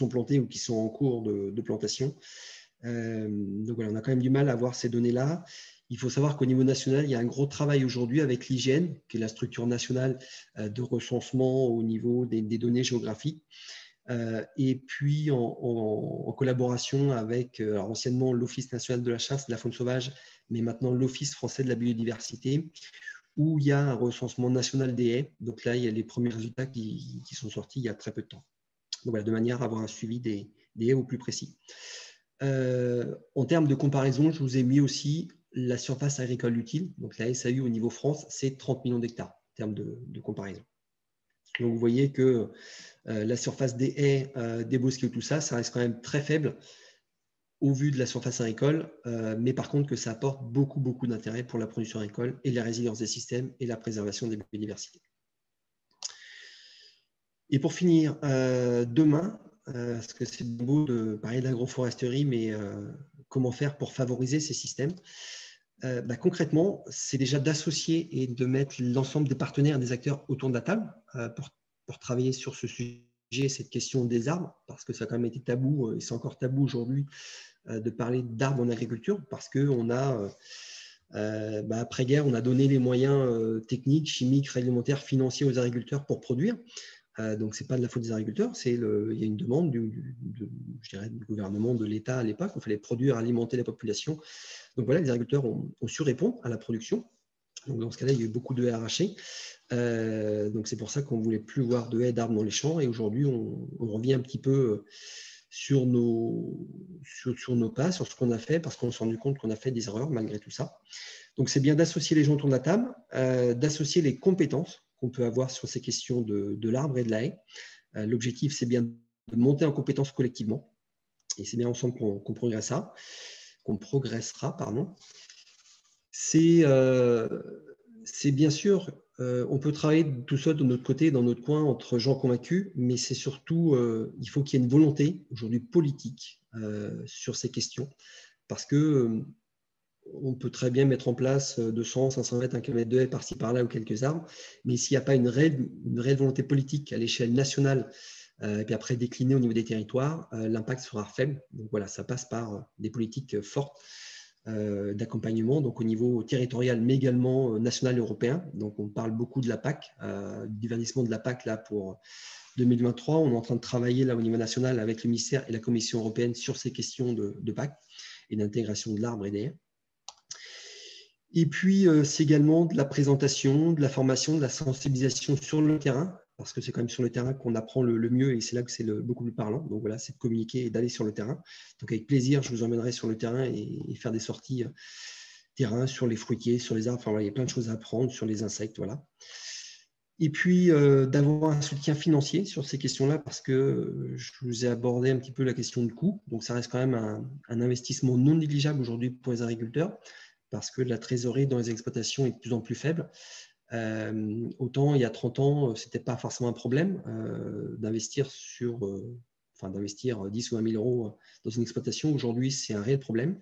plantés ou qui sont en cours de plantation. Donc voilà, on a quand même du mal à avoir ces données-là. Il faut savoir qu'au niveau national, il y a un gros travail aujourd'hui avec l'IGN, qui est la structure nationale de recensement au niveau des données géographiques. Et puis en collaboration avec anciennement l'Office national de la chasse et de la faune sauvage, mais maintenant l'Office français de la biodiversité, où il y a un recensement national des haies. Donc là, il y a les premiers résultats qui sont sortis il y a très peu de temps. Donc voilà, de manière à avoir un suivi des haies au plus précis. En termes de comparaison, je vous ai mis aussi la surface agricole utile. Donc la SAU au niveau France, c'est 30 millions d'hectares en termes de comparaison. Donc vous voyez que la surface des haies, des bosquets, tout ça, ça reste quand même très faible au vu de la surface agricole, mais par contre que ça apporte beaucoup, beaucoup d'intérêt pour la production agricole et la résilience des systèmes et la préservation des biodiversités. Et pour finir, demain, parce que c'est beau de parler d'agroforesterie, mais comment faire pour favoriser ces systèmes? Concrètement, c'est déjà d'associer et de mettre l'ensemble des partenaires et des acteurs autour de la table pour travailler sur ce sujet, cette question des arbres, parce que ça a quand même été tabou, et c'est encore tabou aujourd'hui, de parler d'arbres en agriculture, parce qu'on a, après-guerre, on a donné les moyens techniques, chimiques, réglementaires, financiers aux agriculteurs pour produire. Donc, ce n'est pas de la faute des agriculteurs, il y a une demande du gouvernement, de l'État à l'époque, il fallait produire, alimenter la population. Donc voilà, les agriculteurs ont su répondre à la production. Donc dans ce cas-là, il y a eu beaucoup de haies arrachées. Donc c'est pour ça qu'on ne voulait plus voir de haies d'arbres dans les champs. Et aujourd'hui, on revient un petit peu sur nos pas, sur ce qu'on a fait, parce qu'on s'est rendu compte qu'on a fait des erreurs malgré tout ça. Donc c'est bien d'associer les gens autour de la table, d'associer les compétences qu'on peut avoir sur ces questions de l'arbre et de la haie. L'objectif, c'est bien de monter en compétences collectivement. Et c'est bien ensemble qu'on progressera. C'est bien sûr, on peut travailler tout seul de notre côté, dans notre coin, entre gens convaincus, mais c'est surtout, il faut qu'il y ait une volonté aujourd'hui politique sur ces questions, parce que on peut très bien mettre en place 200, 500 mètres, 1 km de haies par-ci par-là ou quelques arbres, mais s'il n'y a pas une réelle volonté politique à l'échelle nationale, et puis après décliner au niveau des territoires, l'impact sera faible. Donc voilà, ça passe par des politiques fortes d'accompagnement, donc au niveau territorial, mais également national et européen. Donc, on parle beaucoup de la PAC, du verdissement de la PAC là, pour 2023. On est en train de travailler là, au niveau national avec le ministère et la Commission européenne sur ces questions de PAC et d'intégration de l'arbre et des haies. Et puis, c'est également de la présentation, de la formation, de la sensibilisation sur le terrain, parce que c'est quand même sur le terrain qu'on apprend le mieux et c'est là que c'est beaucoup plus parlant. Donc voilà, c'est de communiquer et d'aller sur le terrain. Donc avec plaisir, je vous emmènerai sur le terrain et faire des sorties terrain sur les fruitiers, sur les arbres. Enfin, voilà, il y a plein de choses à apprendre sur les insectes. Voilà. Et puis, d'avoir un soutien financier sur ces questions-là, parce que je vous ai abordé un petit peu la question de coût. Donc, ça reste quand même un investissement non négligeable aujourd'hui pour les agriculteurs, parce que la trésorerie dans les exploitations est de plus en plus faible. Autant il y a 30 ans, ce n'était pas forcément un problème d'investir d'investir 10 ou 20 000 euros dans une exploitation. Aujourd'hui, c'est un réel problème.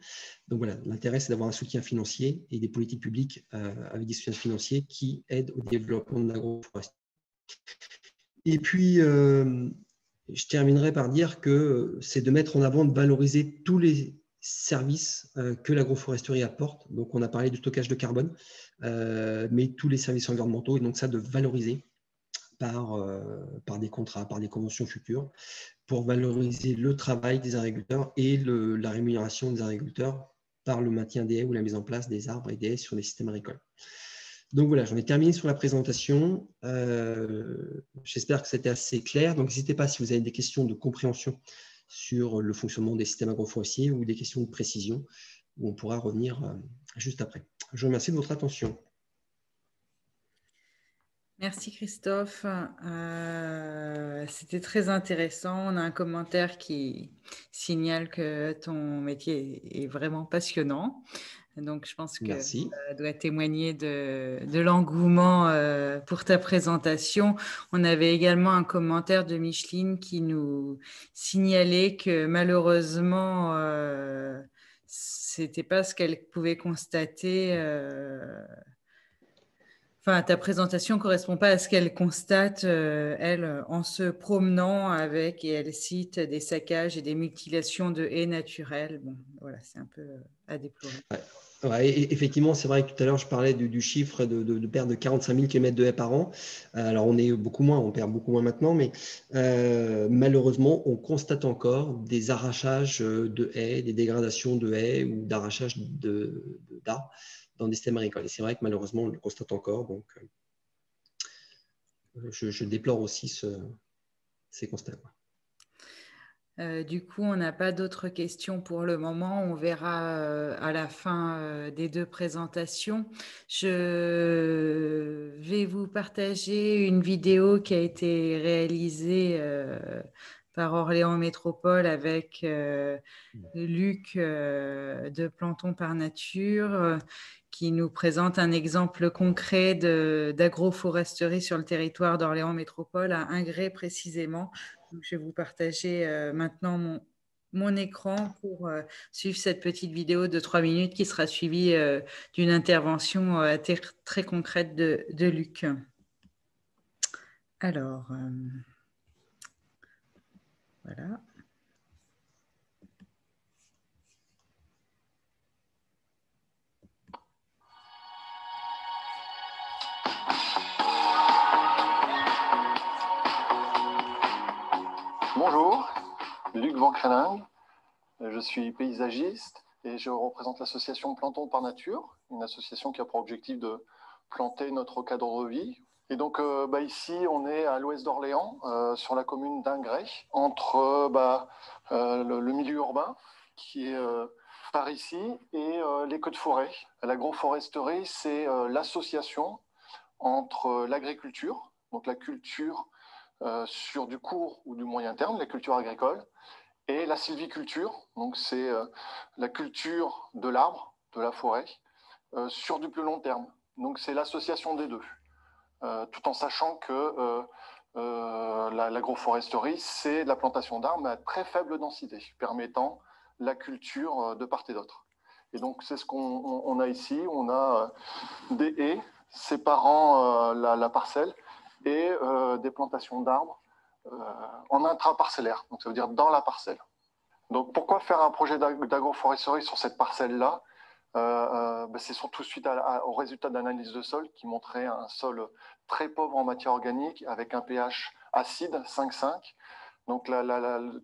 Donc voilà, l'intérêt, c'est d'avoir un soutien financier et des politiques publiques avec des soutiens financiers qui aident au développement de l'agroforesterie. Et puis, je terminerai par dire que c'est de mettre en avant, de valoriser tous les services que l'agroforesterie apporte. Donc, on a parlé du stockage de carbone, mais tous les services environnementaux, et donc ça, de valoriser par des contrats, par des conventions futures, pour valoriser le travail des agriculteurs et la rémunération des agriculteurs par le maintien des haies ou la mise en place des arbres et des haies sur les systèmes agricoles. Donc voilà, j'en ai terminé sur la présentation. J'espère que c'était assez clair. Donc n'hésitez pas si vous avez des questions de compréhension sur le fonctionnement des systèmes agroforestiers ou des questions de précision, où on pourra revenir juste après. Je vous remercie de votre attention. Merci Christophe. C'était très intéressant. On a un commentaire qui signale que ton métier est vraiment passionnant. Donc, je pense que Merci. ça doit témoigner de l'engouement pour ta présentation. On avait également un commentaire de Micheline qui nous signalait que malheureusement, c'était pas ce qu'elle pouvait constater. Enfin, ta présentation ne correspond pas à ce qu'elle constate, elle, en se promenant avec, et elle cite des saccages et des mutilations de haies naturelles. Bon, voilà, c'est un peu à déplorer. Ouais. Ouais, effectivement, c'est vrai que tout à l'heure, je parlais du chiffre de perte de 45 000 km de haies par an. Alors, on est beaucoup moins, on perd beaucoup moins maintenant, mais malheureusement, on constate encore des arrachages de haies, des dégradations de haies ou d'arrachage d'arbres dans des systèmes agricoles. Et c'est vrai que malheureusement, on le constate encore. Donc, je déplore aussi ces constats. Du coup, on n'a pas d'autres questions pour le moment. On verra à la fin des deux présentations. Je vais vous partager une vidéo qui a été réalisée par Orléans Métropole avec Luc de Plantons par Nature qui nous présente un exemple concret d'agroforesterie sur le territoire d'Orléans Métropole à Ingré précisément. Donc, je vais vous partager maintenant mon écran pour suivre cette petite vidéo de 3 minutes qui sera suivie d'une intervention très concrète de Luc. Alors, voilà. Bonjour, Luc Van Krening, je suis paysagiste et je représente l'association Plantons par Nature, une association qui a pour objectif de planter notre cadre de vie. Et donc ici, on est à l'ouest d'Orléans, sur la commune d'Ingré, entre le milieu urbain qui est par ici et les queues de forêt. L'agroforesterie, c'est l'association entre l'agriculture, donc la culture sur du court ou du moyen terme, la culture agricole, et la sylviculture, donc c'est la culture de l'arbre, de la forêt, sur du plus long terme. Donc c'est l'association des deux, tout en sachant que l'agroforesterie, c'est la plantation d'arbres à très faible densité, permettant la culture de part et d'autre. Et donc c'est ce qu'on a ici, on a des haies séparant la parcelle, et des plantations d'arbres en intraparcellaire, donc ça veut dire dans la parcelle. Donc pourquoi faire un projet d'agroforesterie sur cette parcelle-là? C'est surtout suite au résultat d'analyse de sol qui montrait un sol très pauvre en matière organique avec un pH acide 5,5. Donc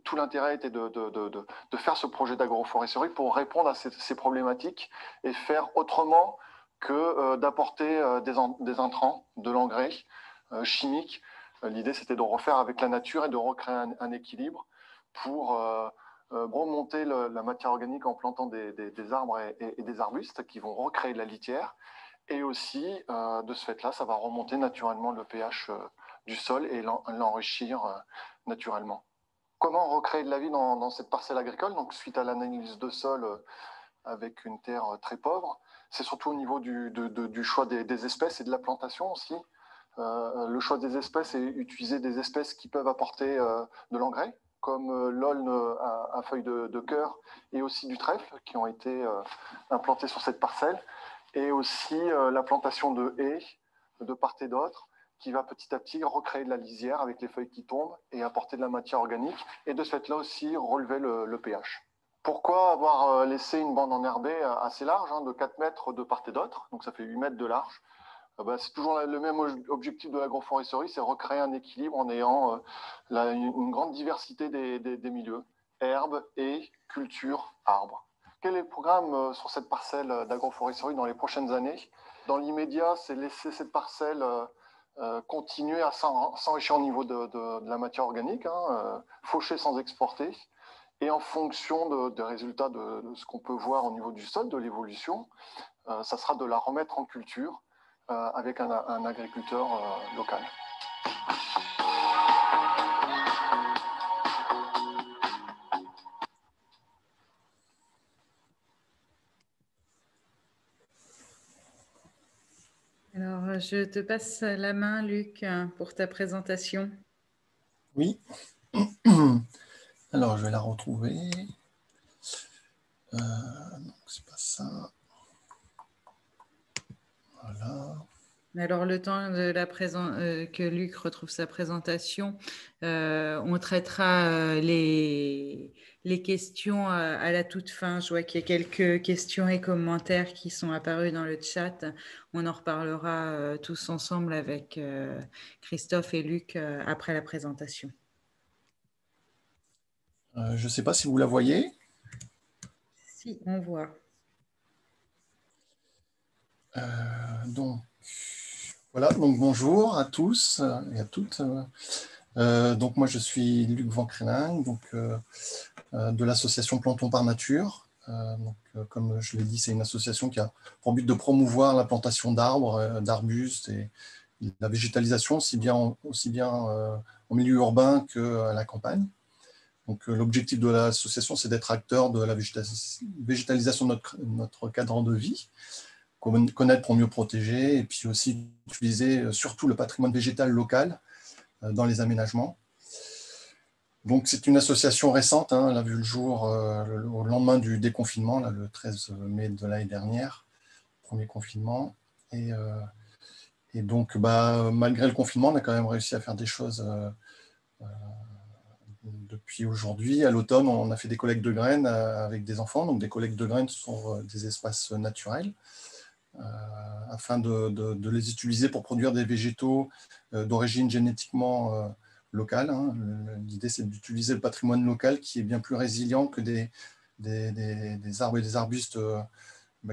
tout l'intérêt était de faire ce projet d'agroforesterie pour répondre à ces problématiques et faire autrement que d'apporter des intrants, de l'engrais chimique. L'idée, c'était de refaire avec la nature et de recréer un équilibre pour remonter la matière organique en plantant des arbres et des arbustes qui vont recréer de la litière. Et aussi, de ce fait-là, ça va remonter naturellement le pH du sol et l'enrichir naturellement. Comment recréer de la vie dans cette parcelle agricole? Donc, suite à l'analyse de sol avec une terre très pauvre, c'est surtout au niveau du choix des espèces et de la plantation aussi. Le choix des espèces et utiliser des espèces qui peuvent apporter de l'engrais, comme l'aulne à feuilles de cœur et aussi du trèfle qui ont été implantés sur cette parcelle, et aussi la plantation de haies de part et d'autre qui va petit à petit recréer de la lisière avec les feuilles qui tombent et apporter de la matière organique et de ce fait-là aussi relever le pH. Pourquoi avoir laissé une bande enherbée assez large, de 4 mètres de part et d'autre, donc ça fait 8 mètres de large? C'est toujours le même objectif de l'agroforesterie, c'est recréer un équilibre en ayant une grande diversité des milieux, herbes, haies, cultures, arbres. Quel est le programme sur cette parcelle d'agroforesterie dans les prochaines années? Dans l'immédiat, c'est laisser cette parcelle continuer à s'enrichir au niveau de la matière organique, faucher sans exporter. Et en fonction des résultats de ce qu'on peut voir au niveau du sol, de l'évolution, ça sera de la remettre en culture avec un agriculteur local. Alors, je te passe la main, Luc, pour ta présentation. Oui. Alors, je vais la retrouver. Donc, c'est pas ça. Voilà. Alors, le temps que Luc retrouve sa présentation, on traitera les questions à la toute fin. Je vois qu'il y a quelques questions et commentaires qui sont apparus dans le chat. On en reparlera tous ensemble avec Christophe et Luc après la présentation. Je ne sais pas si vous la voyez. Si, on voit. Donc, voilà, donc bonjour à tous et à toutes. Donc moi je suis Luc Van Kreling, de l'association Plantons par Nature. Comme je l'ai dit, c'est une association qui a pour but de promouvoir la plantation d'arbres, d'arbustes et la végétalisation aussi bien en milieu urbain qu'à la campagne. Donc l'objectif de l'association, c'est d'être acteur de la végétalisation de notre cadre de vie, connaître pour mieux protéger, et puis aussi utiliser surtout le patrimoine végétal local dans les aménagements. Donc c'est une association récente, elle a vu le jour au lendemain du déconfinement, là, le 13 mai de l'année dernière, premier confinement. Et donc malgré le confinement, on a quand même réussi à faire des choses depuis aujourd'hui. À l'automne, on a fait des collectes de graines avec des enfants. Donc des collectes de graines sur des espaces naturels, afin de les utiliser pour produire des végétaux d'origine génétiquement locale. L'idée, c'est d'utiliser le patrimoine local qui est bien plus résilient que des arbres et des arbustes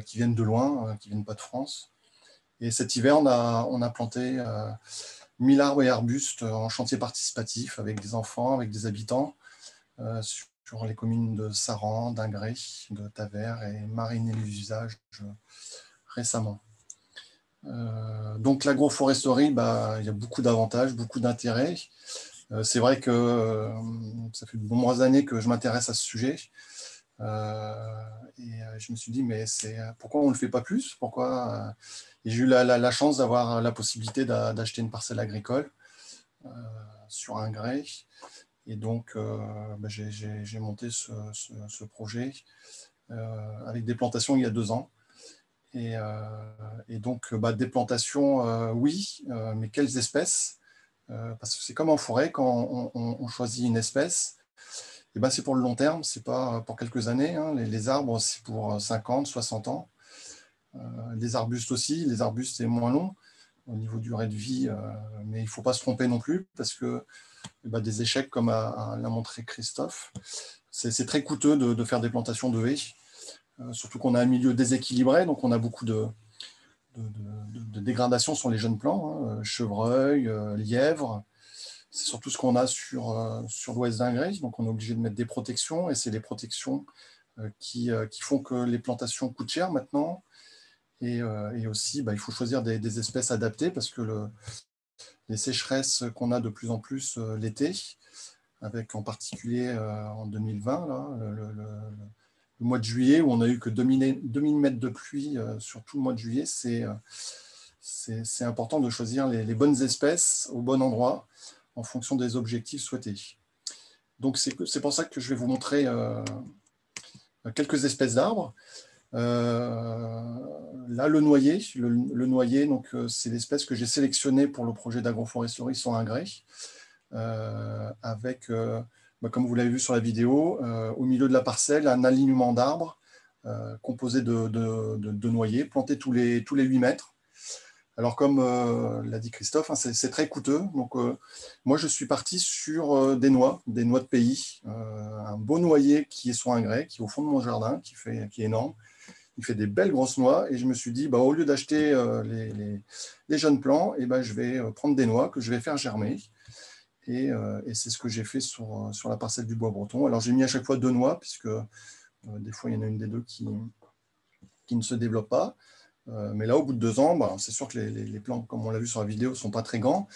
qui viennent de loin, qui ne viennent pas de France. Et cet hiver, on a planté 1000 arbres et arbustes en chantier participatif avec des enfants, avec des habitants, sur les communes de Saran, d'Ingré, de Tavers et Marigny-les-Usages récemment. Donc l'agroforesterie, il y a beaucoup d'avantages, beaucoup d'intérêts. C'est vrai que ça fait de nombreuses années que je m'intéresse à ce sujet. Et je me suis dit, mais pourquoi on ne le fait pas plus? Et j'ai eu la chance d'avoir la possibilité d'acheter une parcelle agricole sur un gré. Et donc, j'ai monté ce projet avec des plantations il y a 2 ans. Et donc, des plantations, oui, mais quelles espèces? Parce que c'est comme en forêt, quand on choisit une espèce, c'est pour le long terme, c'est pas pour quelques années. Les arbres, c'est pour 50, 60 ans. Les arbustes aussi. Les arbustes, c'est moins long au niveau durée de vie, mais il ne faut pas se tromper non plus parce que des échecs, comme l'a montré Christophe, c'est très coûteux de faire des plantations de haies, surtout qu'on a un milieu déséquilibré, donc on a beaucoup de dégradation sur les jeunes plants, hein, chevreuil, lièvre. C'est surtout ce qu'on a sur l'ouest d'Ingré, donc on est obligé de mettre des protections, et c'est les protections qui font que les plantations coûtent cher maintenant. Et aussi, il faut choisir des espèces adaptées parce que les sécheresses qu'on a de plus en plus l'été, avec en particulier en 2020, là, le mois de juillet, où on n'a eu que 2000 mètres de pluie sur tout le mois de juillet, c'est important de choisir les bonnes espèces au bon endroit en fonction des objectifs souhaités. Donc c'est pour ça que je vais vous montrer quelques espèces d'arbres. Là, le noyer, c'est l'espèce que j'ai sélectionnée pour le projet d'agroforesterie sans engrais, avec, comme vous l'avez vu sur la vidéo, au milieu de la parcelle, un alignement d'arbres composé de noyers, plantés tous les 8 mètres. Alors, comme l'a dit Christophe, hein, c'est très coûteux. Donc, moi, je suis parti sur des noix de pays. Un beau noyer qui est sur engrais, qui est au fond de mon jardin, qui est énorme. Il fait des belles grosses noix et je me suis dit, au lieu d'acheter les jeunes plants, je vais prendre des noix que je vais faire germer. Et c'est ce que j'ai fait sur la parcelle du bois breton. Alors j'ai mis à chaque fois 2 noix, puisque des fois il y en a une des deux qui ne se développe pas. Mais là, au bout de 2 ans, c'est sûr que les plants, comme on l'a vu sur la vidéo, ne sont pas très grands.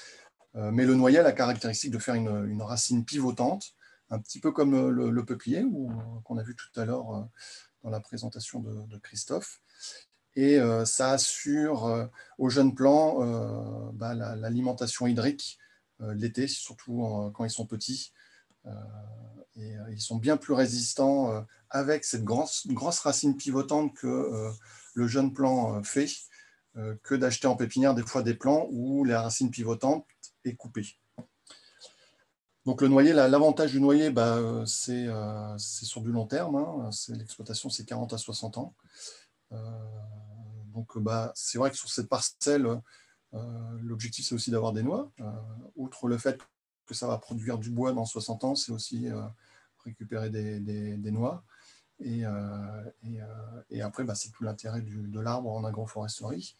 Mais le noyer a la caractéristique de faire une racine pivotante, un petit peu comme le peuplier, qu'on a vu tout à l'heure dans la présentation de Christophe. Et ça assure aux jeunes plants l'alimentation hydrique l'été, surtout quand ils sont petits. Et ils sont bien plus résistants avec cette grosse racine pivotante que le jeune plant fait, que d'acheter en pépinière des fois des plants où la racine pivotante est coupée. Donc le noyer, l'avantage du noyer, c'est sur du long terme. Hein. L'exploitation, c'est 40 à 60 ans. Donc c'est vrai que sur cette parcelle, l'objectif, c'est aussi d'avoir des noix. Outre le fait que ça va produire du bois dans 60 ans, c'est aussi récupérer des noix. Et après, c'est tout l'intérêt de l'arbre en agroforesterie.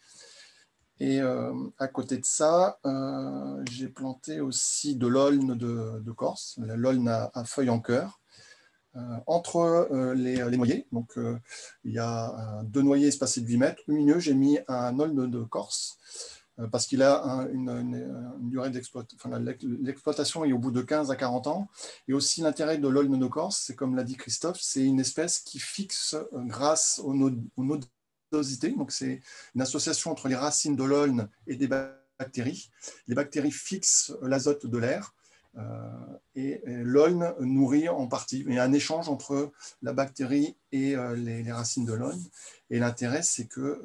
Et à côté de ça, j'ai planté aussi de l'aulne de Corse, l'aulne à feuilles en cœur, entre les noyers. Donc, il y a 2 noyers espacés de 8 mètres. Au milieu, j'ai mis un aulne de Corse, parce qu'il a une durée d'exploitation. L'exploitation est au bout de 15 à 40 ans. Et aussi, l'intérêt de l'aulne de Corse, c'est comme l'a dit Christophe, c'est une espèce qui fixe grâce aux nodosité. Donc, c'est une association entre les racines de l'aulne et des bactéries. Les bactéries fixent l'azote de l'air et l'aulne nourrit en partie. Il y a un échange entre la bactérie et les racines de l'aulne. Et l'intérêt, c'est que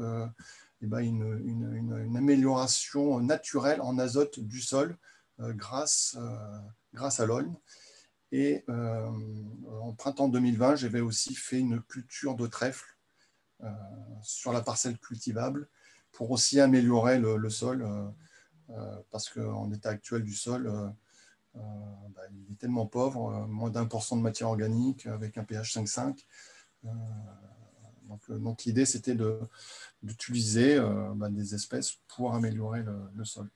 une amélioration naturelle en azote du sol grâce à l'aulne. Et en printemps 2020, j'avais aussi fait une culture de trèfle sur la parcelle cultivable pour aussi améliorer le sol parce qu'en état actuel du sol, il est tellement pauvre, moins d'1% de matière organique avec un pH 5,5. Donc l'idée, c'était d'utiliser des espèces pour améliorer le sol.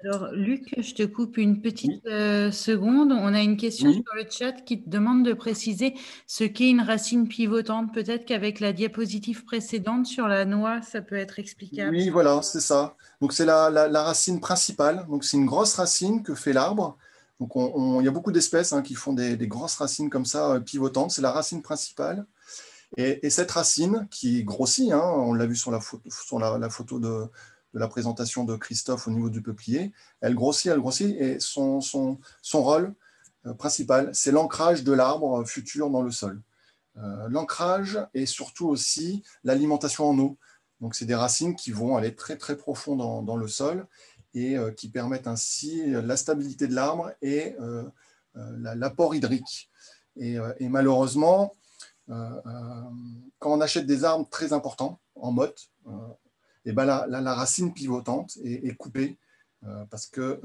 Alors, Luc, je te coupe une petite seconde. On a une question sur le chat qui te demande de préciser ce qu'est une racine pivotante. Peut-être qu'avec la diapositive précédente sur la noix, ça peut être explicable. Oui, voilà, c'est ça. Donc, c'est la racine principale. Donc, c'est une grosse racine que fait l'arbre. Donc, il y a beaucoup d'espèces qui font des grosses racines comme ça, pivotantes. C'est la racine principale. Et cette racine qui grossit, on l'a vu sur la photo de la présentation de Christophe au niveau du peuplier, elle grossit, et son rôle principal, c'est l'ancrage de l'arbre futur dans le sol. L'ancrage et surtout aussi l'alimentation en eau. Donc, c'est des racines qui vont aller très, très profond dans le sol et qui permettent ainsi la stabilité de l'arbre et l'apport hydrique. Et malheureusement, quand on achète des arbres très importants, en motte, et ben la racine pivotante est coupée parce que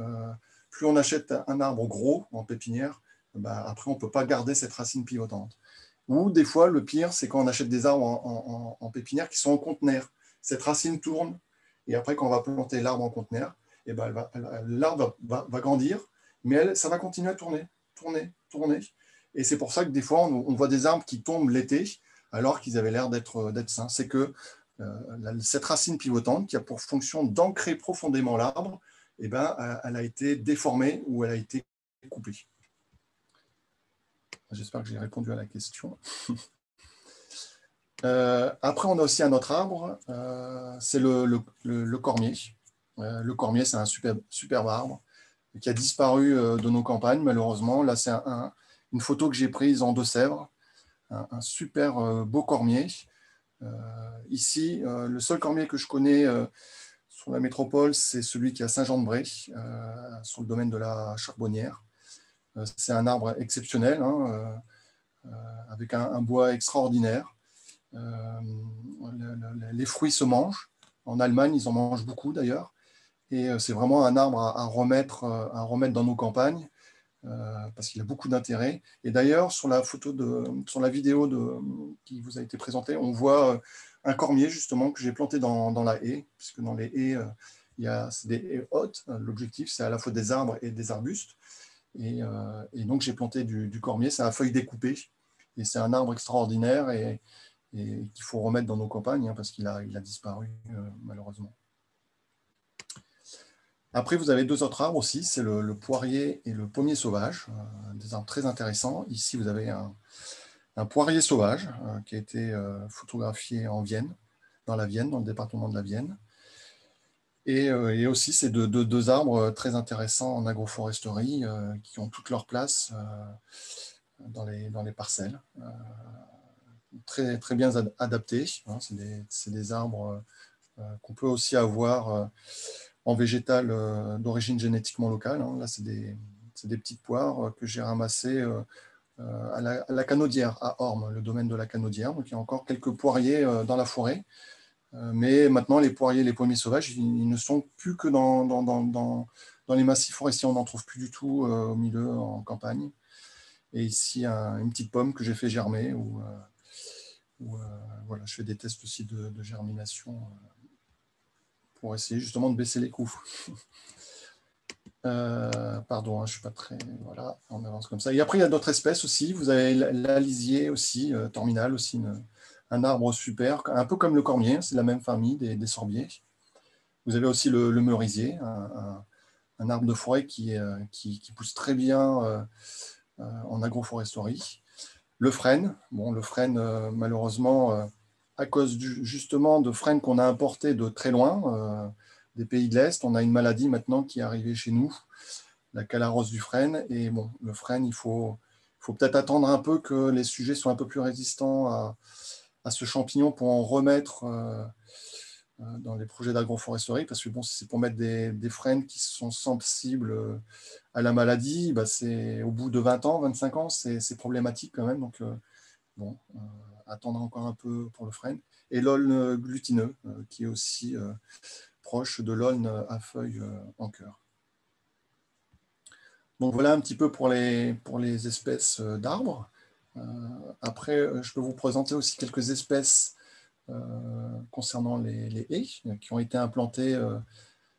plus on achète un arbre gros en pépinière, ben après on ne peut pas garder cette racine pivotante. Ou des fois, le pire, c'est quand on achète des arbres en pépinière qui sont en conteneur. Cette racine tourne, et après, quand on va planter l'arbre en conteneur, et ben l'arbre va grandir, mais ça va continuer à tourner, tourner, tourner. Et c'est pour ça que des fois, on voit des arbres qui tombent l'été, alors qu'ils avaient l'air d'être sains. C'est que cette racine pivotante, qui a pour fonction d'ancrer profondément l'arbre, eh ben, elle a été déformée ou elle a été coupée. J'espère que j'ai répondu à la question. Après, on a aussi un autre arbre, c'est le cormier. Le cormier, c'est un superbe arbre qui a disparu de nos campagnes, malheureusement. Là, c'est une photo que j'ai prise en Deux-Sèvres, un super beau cormier. Ici, le seul cormier que je connais sur la métropole, c'est celui qui est à Saint-Jean-de-Bray, sur le domaine de la Charbonnière. C'est un arbre exceptionnel, hein, avec un bois extraordinaire. Les fruits se mangent. En Allemagne, ils en mangent beaucoup d'ailleurs. Et c'est vraiment un arbre à remettre dans nos campagnes parce qu'il a beaucoup d'intérêt. Et d'ailleurs, sur la vidéo qui vous a été présentée, on voit un cormier justement que j'ai planté dans la haie, puisque dans les haies, c'est des haies hautes. L'objectif, c'est à la fois des arbres et des arbustes. Et donc, j'ai planté du cormier. C'est à feuilles découpées. Et c'est un arbre extraordinaire et qu'il faut remettre dans nos campagnes hein, parce qu'il a disparu malheureusement. Après, vous avez deux autres arbres aussi, c'est le poirier et le pommier sauvage, des arbres très intéressants. Ici, vous avez un poirier sauvage qui a été photographié en Vienne, dans le département de la Vienne. Et aussi, c'est deux arbres très intéressants en agroforesterie qui ont toute leur place dans les parcelles. Très, très bien adaptés. Hein, c'est des arbres qu'on peut aussi avoir en végétal d'origine génétiquement locale. Hein. Là, c'est des petites poires que j'ai ramassées à la Canaudière, à Ormes, le domaine de la Canaudière. Donc, il y a encore quelques poiriers dans la forêt. Mais maintenant, les poiriers, les pommiers sauvages, ils ne sont plus que dans les massifs forestiers. On n'en trouve plus du tout au milieu, en campagne. Et ici, une petite pomme que j'ai fait germer voilà, je fais des tests aussi de germination pour essayer justement de baisser les coûts. Pardon, hein, je ne suis pas très... Voilà, on avance comme ça. Et après, il y a d'autres espèces aussi. Vous avez l'alisier aussi, terminal aussi, un arbre super, un peu comme le cormier, c'est la même famille des sorbiers. Vous avez aussi le merisier, un arbre de forêt qui pousse très bien en agroforesterie. Le frêne, bon, le frêne, malheureusement, à cause justement de frênes qu'on a importés de très loin, des pays de l'Est, on a une maladie maintenant qui est arrivée chez nous, la calarose du frêne. Et bon, le frêne, il faut peut-être attendre un peu que les sujets soient un peu plus résistants à ce champignon pour en remettre dans les projets d'agroforesterie, parce que bon, si c'est pour mettre des frênes qui sont sensibles à la maladie, bah c'est au bout de 20 ans, 25 ans, c'est problématique quand même. Donc, bon, attendre encore un peu pour le frêne. Et l'aulne glutineux, qui est aussi proche de l'aulne à feuilles en cœur. Donc, voilà un petit peu pour les espèces d'arbres. Après, je peux vous présenter aussi quelques espèces concernant les haies qui ont été implantées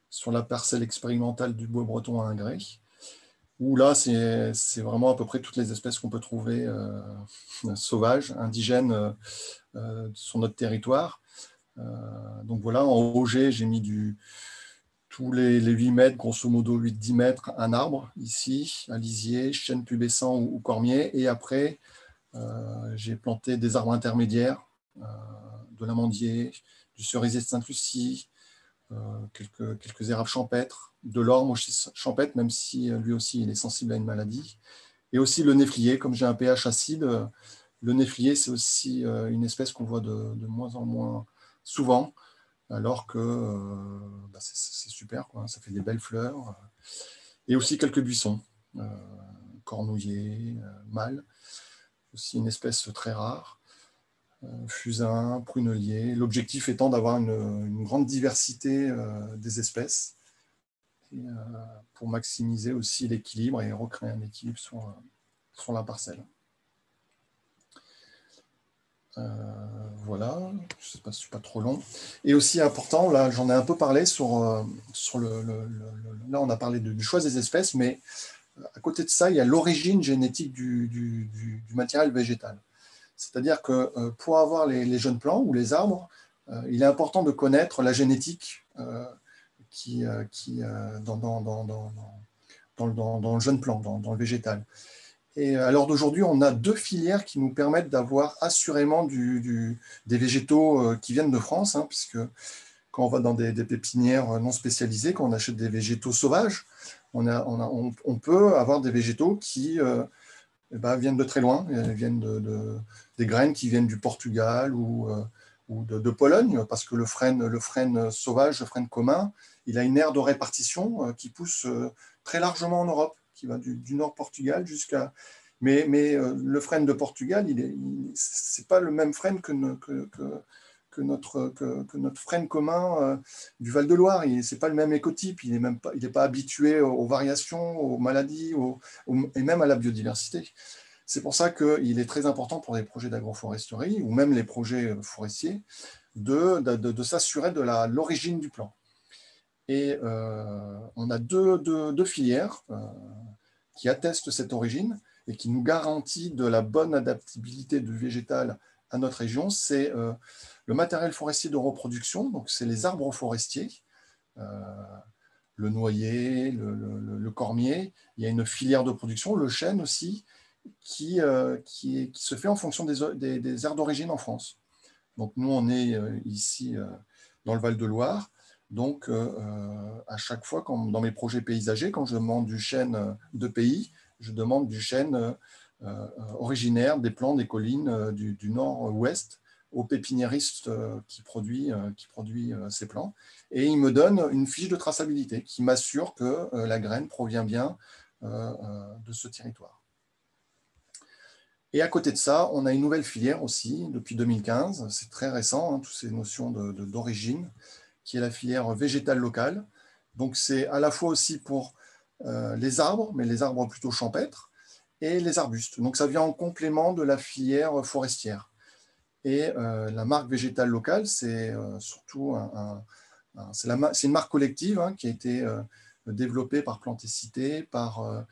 sur la parcelle expérimentale du bois breton à Ingré, où là, c'est vraiment à peu près toutes les espèces qu'on peut trouver sauvages, indigènes sur notre territoire. Donc voilà, en Auger, j'ai mis tous les 8 mètres, grosso modo 8-10 mètres, un arbre, ici, un lisier, chêne pubescent ou cormier, et après, j'ai planté des arbres intermédiaires, de l'amandier, du cerisier de Sainte-Lucie, quelques érables champêtres, de l'orme aussi champêtre, même si lui aussi il est sensible à une maladie, et aussi le néflier. Comme j'ai un pH acide, le néflier c'est aussi une espèce qu'on voit de moins en moins souvent, alors que c'est super, quoi. Ça fait des belles fleurs, et aussi quelques buissons, cornouiller, mâle, aussi une espèce très rare. fusains, pruneliers. L'objectif étant d'avoir une grande diversité des espèces et, pour maximiser aussi l'équilibre et recréer un équilibre sur la parcelle. Voilà, je ne sais pas si je suis pas trop long. Et aussi important, là j'en ai un peu parlé là on a parlé du choix des espèces, mais à côté de ça, il y a l'origine génétique du matériel végétal. C'est-à-dire que pour avoir les jeunes plants ou les arbres, il est important de connaître la génétique dans le jeune plant, dans le végétal. Et à l'heure d'aujourd'hui, on a 2 filières qui nous permettent d'avoir assurément des végétaux qui viennent de France, hein, puisque quand on va dans des pépinières non spécialisées, quand on achète des végétaux sauvages, on peut avoir des végétaux qui viennent de très loin, viennent des graines qui viennent du Portugal ou de Pologne, parce que le frêne sauvage, le frêne commun, il a une aire de répartition qui pousse très largement en Europe, qui va du nord Portugal jusqu'à... Mais le frêne de Portugal, c'est pas le même frêne que notre frêne commun du Val-de-Loire. Ce n'est pas le même écotype, il n'est pas habitué aux variations, aux maladies et même à la biodiversité. C'est pour ça qu'il est très important pour les projets d'agroforesterie ou même les projets forestiers de s'assurer de l'origine du plant. Et on a deux filières qui attestent cette origine et qui nous garantit de la bonne adaptabilité du végétal à notre région. C'est le matériel forestier de reproduction, donc c'est les arbres forestiers, le noyer, le cormier. Il y a une filière de production, le chêne aussi, qui se fait en fonction des aires d'origine en France. Donc nous, on est ici dans le Val-de-Loire. Donc, à chaque fois, dans mes projets paysagers, quand je demande du chêne de pays, je demande du chêne originaire des plants des collines du nord-ouest au pépiniériste qui produit ces plants. Et il me donne une fiche de traçabilité qui m'assure que la graine provient bien de ce territoire. Et à côté de ça, on a une nouvelle filière aussi depuis 2015. C'est très récent, hein, toutes ces notions d'origine, qui est la filière végétale locale. Donc c'est à la fois aussi pour les arbres, mais les arbres plutôt champêtres, et les arbustes. Donc ça vient en complément de la filière forestière. Et la marque végétale locale, c'est surtout c'est une marque collective hein, qui a été développée par Plantécité, par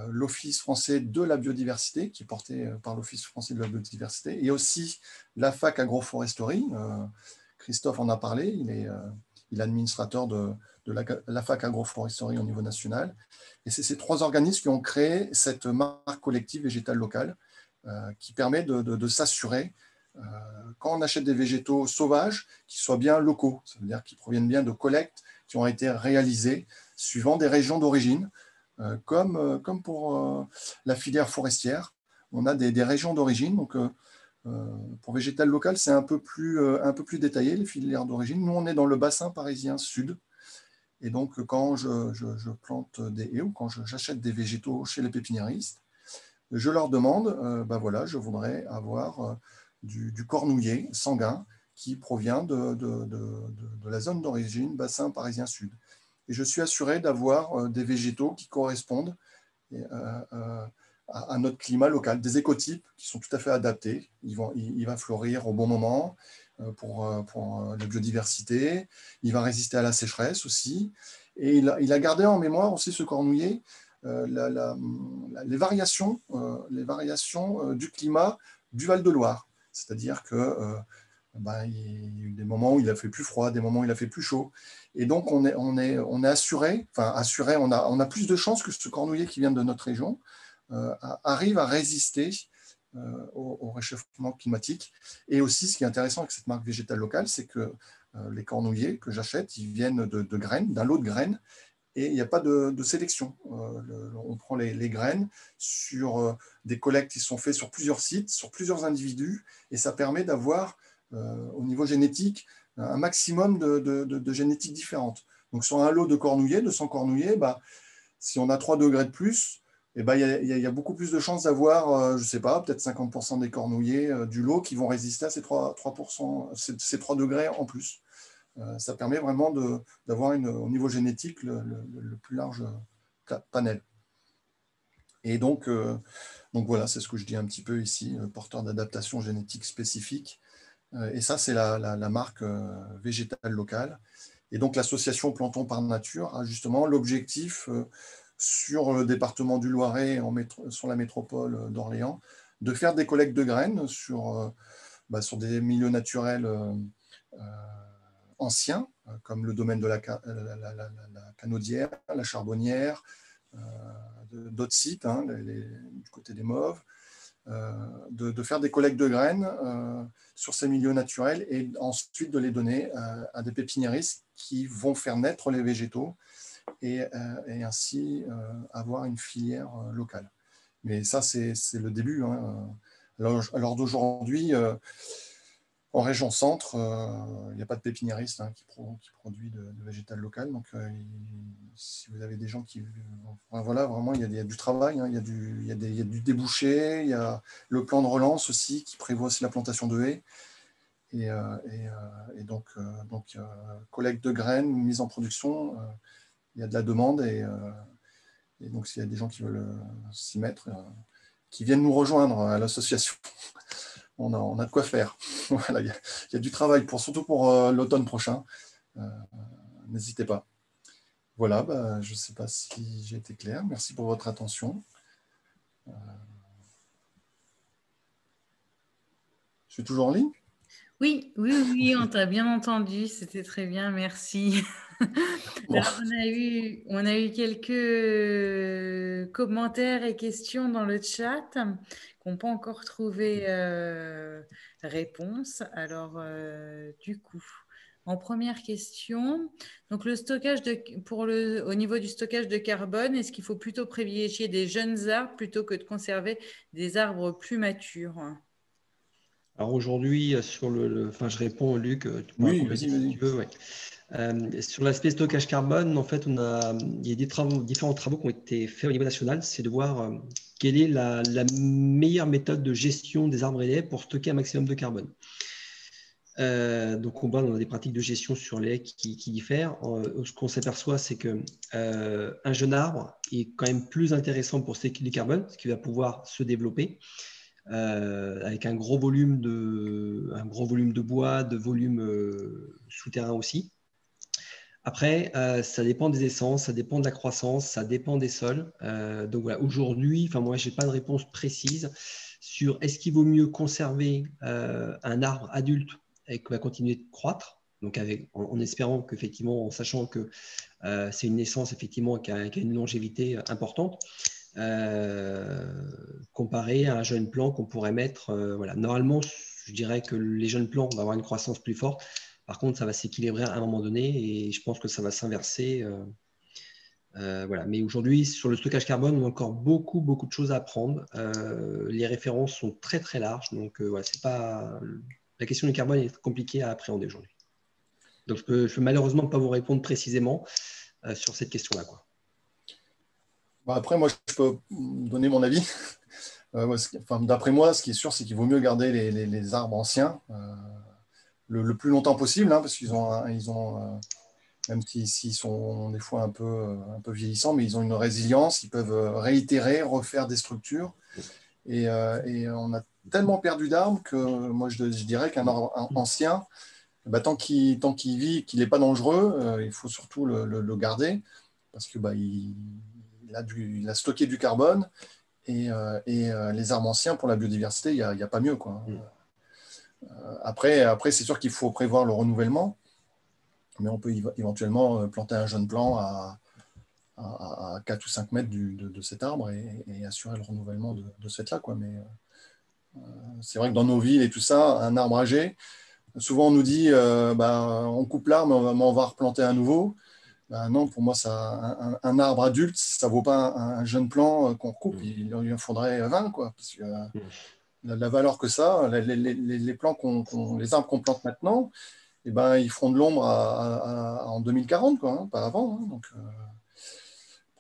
l'Office français de la biodiversité, qui est porté par l'Office français de la biodiversité, et aussi la fac agroforesterie. Christophe en a parlé, il est administrateur de la fac agroforesterie au niveau national. Et c'est ces 3 organismes qui ont créé cette marque collective végétale locale qui permet de s'assurer, quand on achète des végétaux sauvages, qu'ils soient bien locaux, ça veut dire qu'ils proviennent bien de collectes qui ont été réalisées suivant des régions d'origine, comme pour la filière forestière. On a des régions d'origine, donc pour végétal local, c'est un peu plus détaillé, les filières d'origine. Nous, on est dans le bassin parisien sud. Et donc, quand je plante des haies ou quand j'achète des végétaux chez les pépiniéristes, je leur demande, voilà, je voudrais avoir du cornouiller sanguin qui provient de la zone d'origine, bassin parisien sud. Et je suis assuré d'avoir des végétaux qui correspondent à notre climat local, des écotypes qui sont tout à fait adaptés. Il va fleurir au bon moment pour la biodiversité, il va résister à la sécheresse aussi. Et il a gardé en mémoire aussi ce cornouiller les variations du climat du Val-de-Loire. C'est-à-dire que il y a eu des moments où il a fait plus froid, des moments où il a fait plus chaud. Et donc, on est assuré, on a plus de chances que ce cornouiller qui vient de notre région arrive à résister au réchauffement climatique. Et aussi, ce qui est intéressant avec cette marque végétale locale, c'est que les cornouillers que j'achète, ils viennent de graines, d'un lot de graines, et il n'y a pas de sélection. On prend les graines sur des collectes qui sont faites sur plusieurs sites, sur plusieurs individus, et ça permet d'avoir, au niveau génétique, un maximum de génétiques différentes. Donc, sur un lot de cornouillers, de 100 cornouillers, si on a 3 degrés de plus, eh ben, il y a beaucoup plus de chances d'avoir, je ne sais pas, peut-être 50% des cornouillers du lot qui vont résister à ces 3%, ces 3 degrés en plus. Ça permet vraiment d'avoir au niveau génétique le plus large panel. Et donc voilà, c'est ce que je dis un petit peu ici, porteur d'adaptation génétique spécifique. Et ça, c'est la marque végétale locale. Et donc l'association Plantons par Nature a justement l'objectif sur le département du Loiret, sur la métropole d'Orléans, de faire des collectes de graines sur des milieux naturels anciens, comme le domaine de la Canaudière, la Charbonnière, d'autres sites, du côté des Mauves, de faire des collectes de graines sur ces milieux naturels et ensuite de les donner à des pépiniéristes qui vont faire naître les végétaux et ainsi avoir une filière locale. Mais ça, c'est le début. Alors d'aujourd'hui, en région centre, il n'y a pas de pépiniériste qui produit de végétal local. Donc, si vous avez des gens qui... voilà, vraiment, il y a du travail, il y a du débouché, il y a le plan de relance aussi qui prévoit aussi la plantation de haies. Et donc, collecte de graines, mise en production, il y a de la demande. Et donc, s'il y a des gens qui veulent s'y mettre, qui viennent nous rejoindre à l'association, on a de quoi faire. Voilà, il y a du travail, surtout pour l'automne prochain. N'hésitez pas. Voilà, je ne sais pas si j'ai été clair. Merci pour votre attention. Je suis toujours en ligne? Oui, on t'a bien entendu. C'était très bien, merci. Bon. Alors, on a eu quelques commentaires et questions dans le chat qui n'ont pas encore trouvé réponse. Alors, du coup, en première question, donc le stockage au niveau du stockage de carbone, est-ce qu'il faut plutôt privilégier des jeunes arbres plutôt que de conserver des arbres plus matures? Alors aujourd'hui, je réponds, Luc, tu pourras compléter si tu veux. Ouais. Sur l'aspect stockage carbone, en fait, il y a différents travaux qui ont été faits au niveau national. C'est de voir quelle est la meilleure méthode de gestion des arbres et des haies pour stocker un maximum de carbone. Donc, on a des pratiques de gestion sur les haies qui diffèrent. Ce qu'on s'aperçoit, c'est qu'un jeune arbre est quand même plus intéressant pour stocker du carbone, parce qu'il va pouvoir se développer. Avec un gros volume de bois, de volume souterrain aussi. Après, ça dépend des essences, ça dépend de la croissance, ça dépend des sols. Donc voilà, aujourd'hui, moi, je n'ai pas de réponse précise sur est-ce qu'il vaut mieux conserver un arbre adulte et qui va continuer de croître, donc en espérant qu'effectivement, en sachant que c'est une naissance effectivement qui a une longévité importante, comparé à un jeune plant qu'on pourrait mettre. Voilà. Normalement, je dirais que les jeunes plants vont avoir une croissance plus forte. Par contre, ça va s'équilibrer à un moment donné et je pense que ça va s'inverser. Voilà. Mais aujourd'hui, sur le stockage carbone, on a encore beaucoup de choses à apprendre. Les références sont très, très larges. Donc, voilà, la question du carbone est compliquée à appréhender aujourd'hui. Donc, je peux malheureusement pas vous répondre précisément sur cette question-là, quoi. Après, moi, je peux donner mon avis. D'après moi, ce qui est sûr, c'est qu'il vaut mieux garder les arbres anciens le plus longtemps possible, parce qu'ils ont même s'ils sont des fois un peu vieillissants, mais ils ont une résilience, ils peuvent réitérer, refaire des structures. Et on a tellement perdu d'arbres que moi, je dirais qu'un arbre ancien, tant qu'il vit, qu'il n'est pas dangereux, il faut surtout le garder, parce que il a stocké du carbone et les arbres anciens, pour la biodiversité, il n'y a pas mieux, quoi. Après c'est sûr qu'il faut prévoir le renouvellement, mais on peut éventuellement planter un jeune plant à 4 ou 5 mètres de cet arbre et assurer le renouvellement de ce fait-là, quoi. Mais c'est vrai que dans nos villes et tout ça, un arbre âgé, souvent on nous dit on coupe l'arbre, mais on va replanter un nouveau. Non, pour moi, un arbre adulte, ça ne vaut pas un jeune plant qu'on coupe. Il en faudrait 20, quoi. Parce que la valeur que ça, les arbres qu'on plante maintenant, ils feront de l'ombre en 2040, quoi, pas avant. Donc,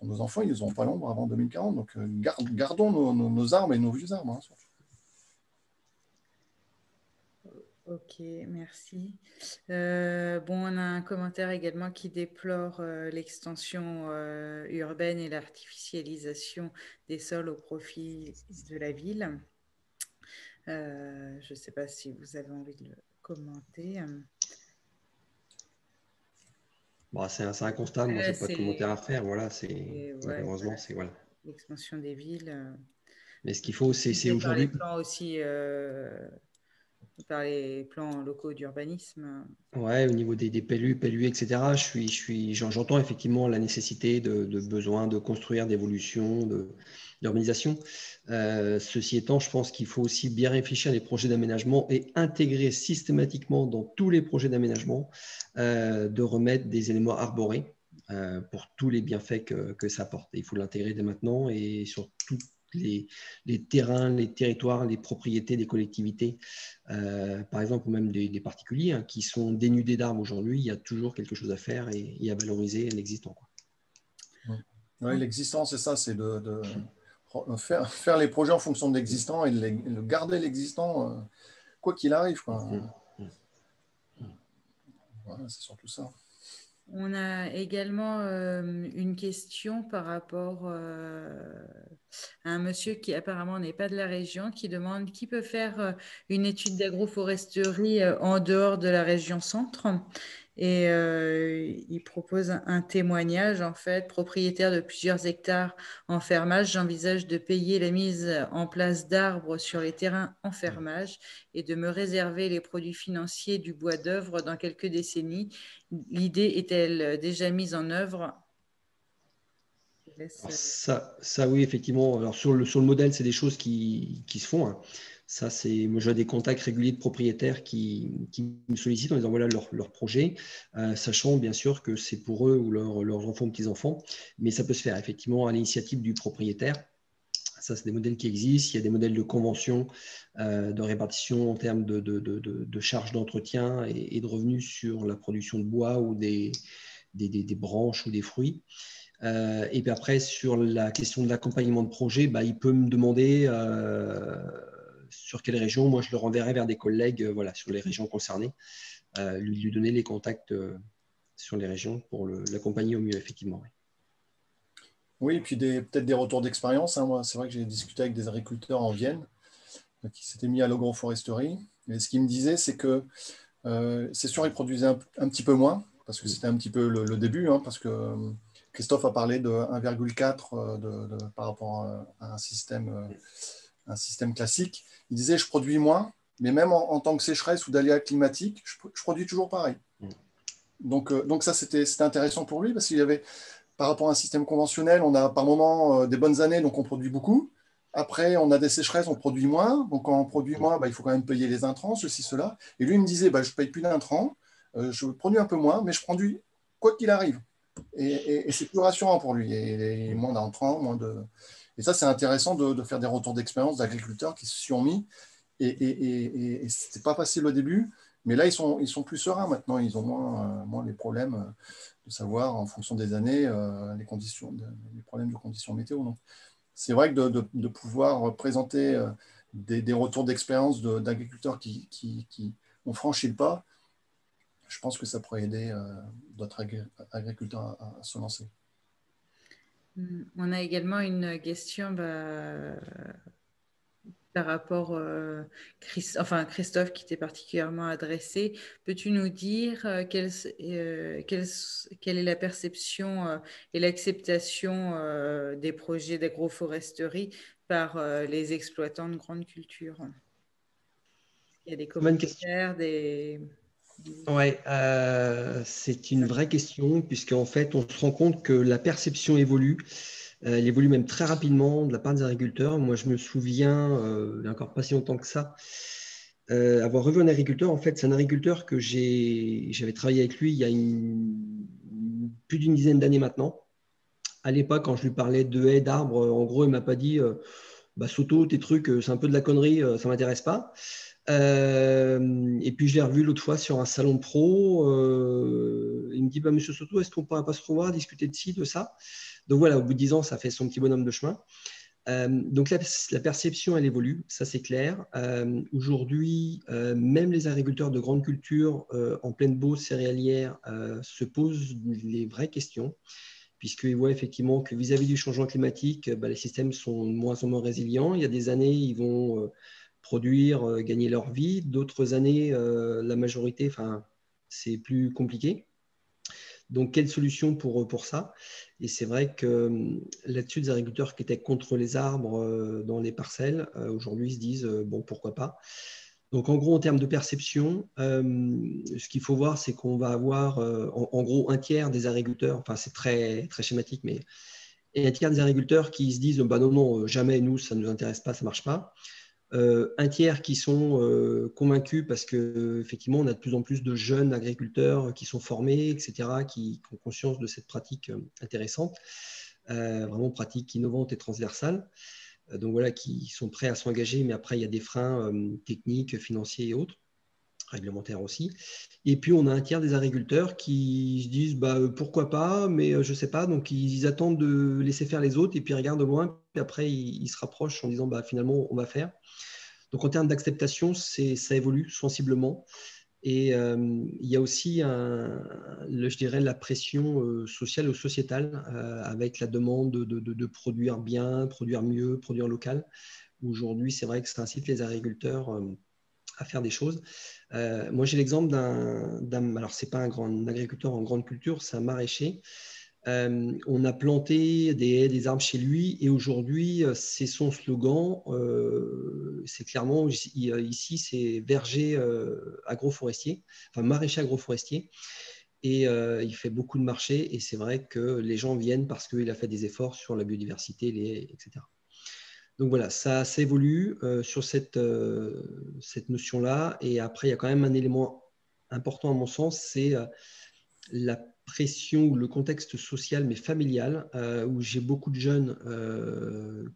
pour nos enfants, ils n'auront pas l'ombre avant 2040. Donc, gardons nos arbres et nos vieux arbres. Hein, surtout. Ok, merci. Bon, on a un commentaire également qui déplore l'extension urbaine et l'artificialisation des sols au profit de la ville. Je ne sais pas si vous avez envie de le commenter. Bon, c'est un constat, moi, je n'ai pas de commentaire à faire. Voilà, malheureusement, voilà, c'est voilà. L'expansion des villes. Mais ce qu'il faut, c'est par aujourd'hui. les plans aussi, par les plans locaux d'urbanisme. Ouais, au niveau des PLU, etc., j'entends effectivement la nécessité de besoin de construire, d'évolution, d'urbanisation. Ceci étant, je pense qu'il faut aussi bien réfléchir à des projets d'aménagement et intégrer systématiquement dans tous les projets d'aménagement de remettre des éléments arborés pour tous les bienfaits que ça apporte. Et il faut l'intégrer dès maintenant et sur toutes les terrains, les territoires, les propriétés des collectivités, par exemple, ou même des particuliers qui sont dénudés d'arbres aujourd'hui. Il y a toujours quelque chose à faire et à valoriser l'existant. Oui, l'existant, c'est ça, c'est de faire les projets en fonction de l'existant et de garder l'existant quoi qu'il arrive. Voilà, c'est surtout ça. On a également une question par rapport à un monsieur qui apparemment n'est pas de la région, qui demande qui peut faire une étude d'agroforesterie en dehors de la région centre. Et il propose un témoignage, en fait, propriétaire de plusieurs hectares en fermage. J'envisage de payer la mise en place d'arbres sur les terrains en fermage et de me réserver les produits financiers du bois d'œuvre dans quelques décennies. L'idée est-elle déjà mise en œuvre? Ça, oui, effectivement. Alors, sur le modèle, c'est des choses qui se font. Hein. Ça, moi, j'ai des contacts réguliers de propriétaires qui me sollicitent en disant voilà leur projet, sachant bien sûr que c'est pour eux ou leurs enfants ou petits-enfants, mais ça peut se faire effectivement à l'initiative du propriétaire. Ça, c'est des modèles qui existent. Il y a des modèles de convention, de répartition en termes de charges d'entretien et de revenus sur la production de bois ou des branches ou des fruits. Et puis après, sur la question de l'accompagnement de projet, il peut me demander sur quelle région. Moi, je le renverrai vers des collègues sur les régions concernées, lui donner les contacts sur les régions pour l'accompagner au mieux, effectivement. Oui. Oui, et puis peut-être des retours d'expérience. Hein. Moi, c'est vrai que j'ai discuté avec des agriculteurs en Vienne qui s'étaient mis à l'agroforesterie. Et ce qu'ils me disaient, c'est que c'est sûr, ils produisaient un petit peu moins, parce que c'était un petit peu le début, hein, parce que Christophe a parlé de 1,4 par rapport à un système classique. Il disait, je produis moins, mais même en tant que sécheresse ou d'aléas climatiques, je produis toujours pareil. Donc ça, c'était intéressant pour lui, parce qu'il y avait, par rapport à un système conventionnel, on a par moment des bonnes années, donc on produit beaucoup. Après, on a des sécheresses, on produit moins. Donc, quand on produit moins, il faut quand même payer les intrants, ceci, cela. Et lui, il me disait, je ne paye plus d'intrants, je produis un peu moins, mais je produis quoi qu'il arrive. Et c'est plus rassurant pour lui. Et moins d'intrants, moins de... Et ça, c'est intéressant de faire des retours d'expérience d'agriculteurs qui se sont mis. Et ce n'était pas facile au début, mais là, ils sont plus sereins maintenant. Ils ont moins les problèmes de savoir, en fonction des années, les problèmes de conditions météo. Donc, c'est vrai que de pouvoir présenter des retours d'expérience d'agriculteurs qui ont franchi le pas, je pense que ça pourrait aider d'autres agriculteurs à se lancer. On a également une question par rapport Christophe qui t'est particulièrement adressé. Peux-tu nous dire quelle est la perception et l'acceptation des projets d'agroforesterie par les exploitants de grandes cultures? Il y a des commentaires, Ouais, c'est une vraie question, puisqu'en fait, on se rend compte que la perception évolue. Elle évolue même très rapidement de la part des agriculteurs. Moi, je me souviens, il n'y a encore pas si longtemps que ça, avoir revu un agriculteur. En fait, c'est un agriculteur que j'avais travaillé avec lui il y a plus d'une dizaine d'années maintenant. À l'époque, quand je lui parlais de haies, d'arbres, en gros, il ne m'a pas dit Soto, tes trucs, c'est un peu de la connerie, ça ne m'intéresse pas. Et puis je l'ai revu l'autre fois sur un salon pro. Il me dit Monsieur Soto, est-ce qu'on ne pourrait pas se revoir, discuter de ci, de ça? Donc voilà, au bout de 10 ans, ça fait son petit bonhomme de chemin. Donc la perception, elle évolue, ça c'est clair. Aujourd'hui, même les agriculteurs de grande culture en pleine Beauce céréalière se posent les vraies questions, puisqu'ils voient effectivement que vis-à-vis du changement climatique, les systèmes sont de moins en moins résilients. Il y a des années, ils vont produire, gagner leur vie. D'autres années, la majorité, c'est plus compliqué. Donc, quelle solution pour ça? Et c'est vrai que là-dessus, des agriculteurs qui étaient contre les arbres dans les parcelles, aujourd'hui, se disent, bon, pourquoi pas? Donc, en gros, en termes de perception, ce qu'il faut voir, c'est qu'on va avoir, en gros, un tiers des agriculteurs, enfin, c'est très, très schématique, mais un tiers des agriculteurs qui se disent, bah non, jamais, nous, ça ne nous intéresse pas, ça ne marche pas. Un tiers qui sont convaincus parce qu'effectivement, on a de plus en plus de jeunes agriculteurs qui sont formés, etc., qui ont conscience de cette pratique intéressante, vraiment pratique innovante et transversale. Donc voilà, qui sont prêts à s'engager, mais après, il y a des freins techniques, financiers et autres, réglementaires aussi. Et puis, on a un tiers des agriculteurs qui se disent pourquoi pas, mais je ne sais pas. Donc, ils attendent de laisser faire les autres et puis ils regardent au loin. Puis après, ils se rapprochent en disant finalement, on va faire. Donc, en termes d'acceptation, ça évolue sensiblement. Et il y a aussi, je dirais, la pression sociale ou sociétale avec la demande de produire bien, produire mieux, produire local. Aujourd'hui, c'est vrai que ça incite les agriculteurs à faire des choses. Moi, j'ai l'exemple alors, ce n'est pas un agriculteur en grande culture, c'est un maraîcher. On a planté des haies, des arbres chez lui et aujourd'hui, c'est son slogan. C'est clairement, ici, c'est verger agroforestier, enfin maraîcher agroforestier. Et il fait beaucoup de marchés et c'est vrai que les gens viennent parce qu'il a fait des efforts sur la biodiversité, les haies, etc. Donc voilà, ça évolue sur cette notion-là. Et après, il y a quand même un élément important à mon sens, c'est la pression ou le contexte social mais familial où j'ai beaucoup de jeunes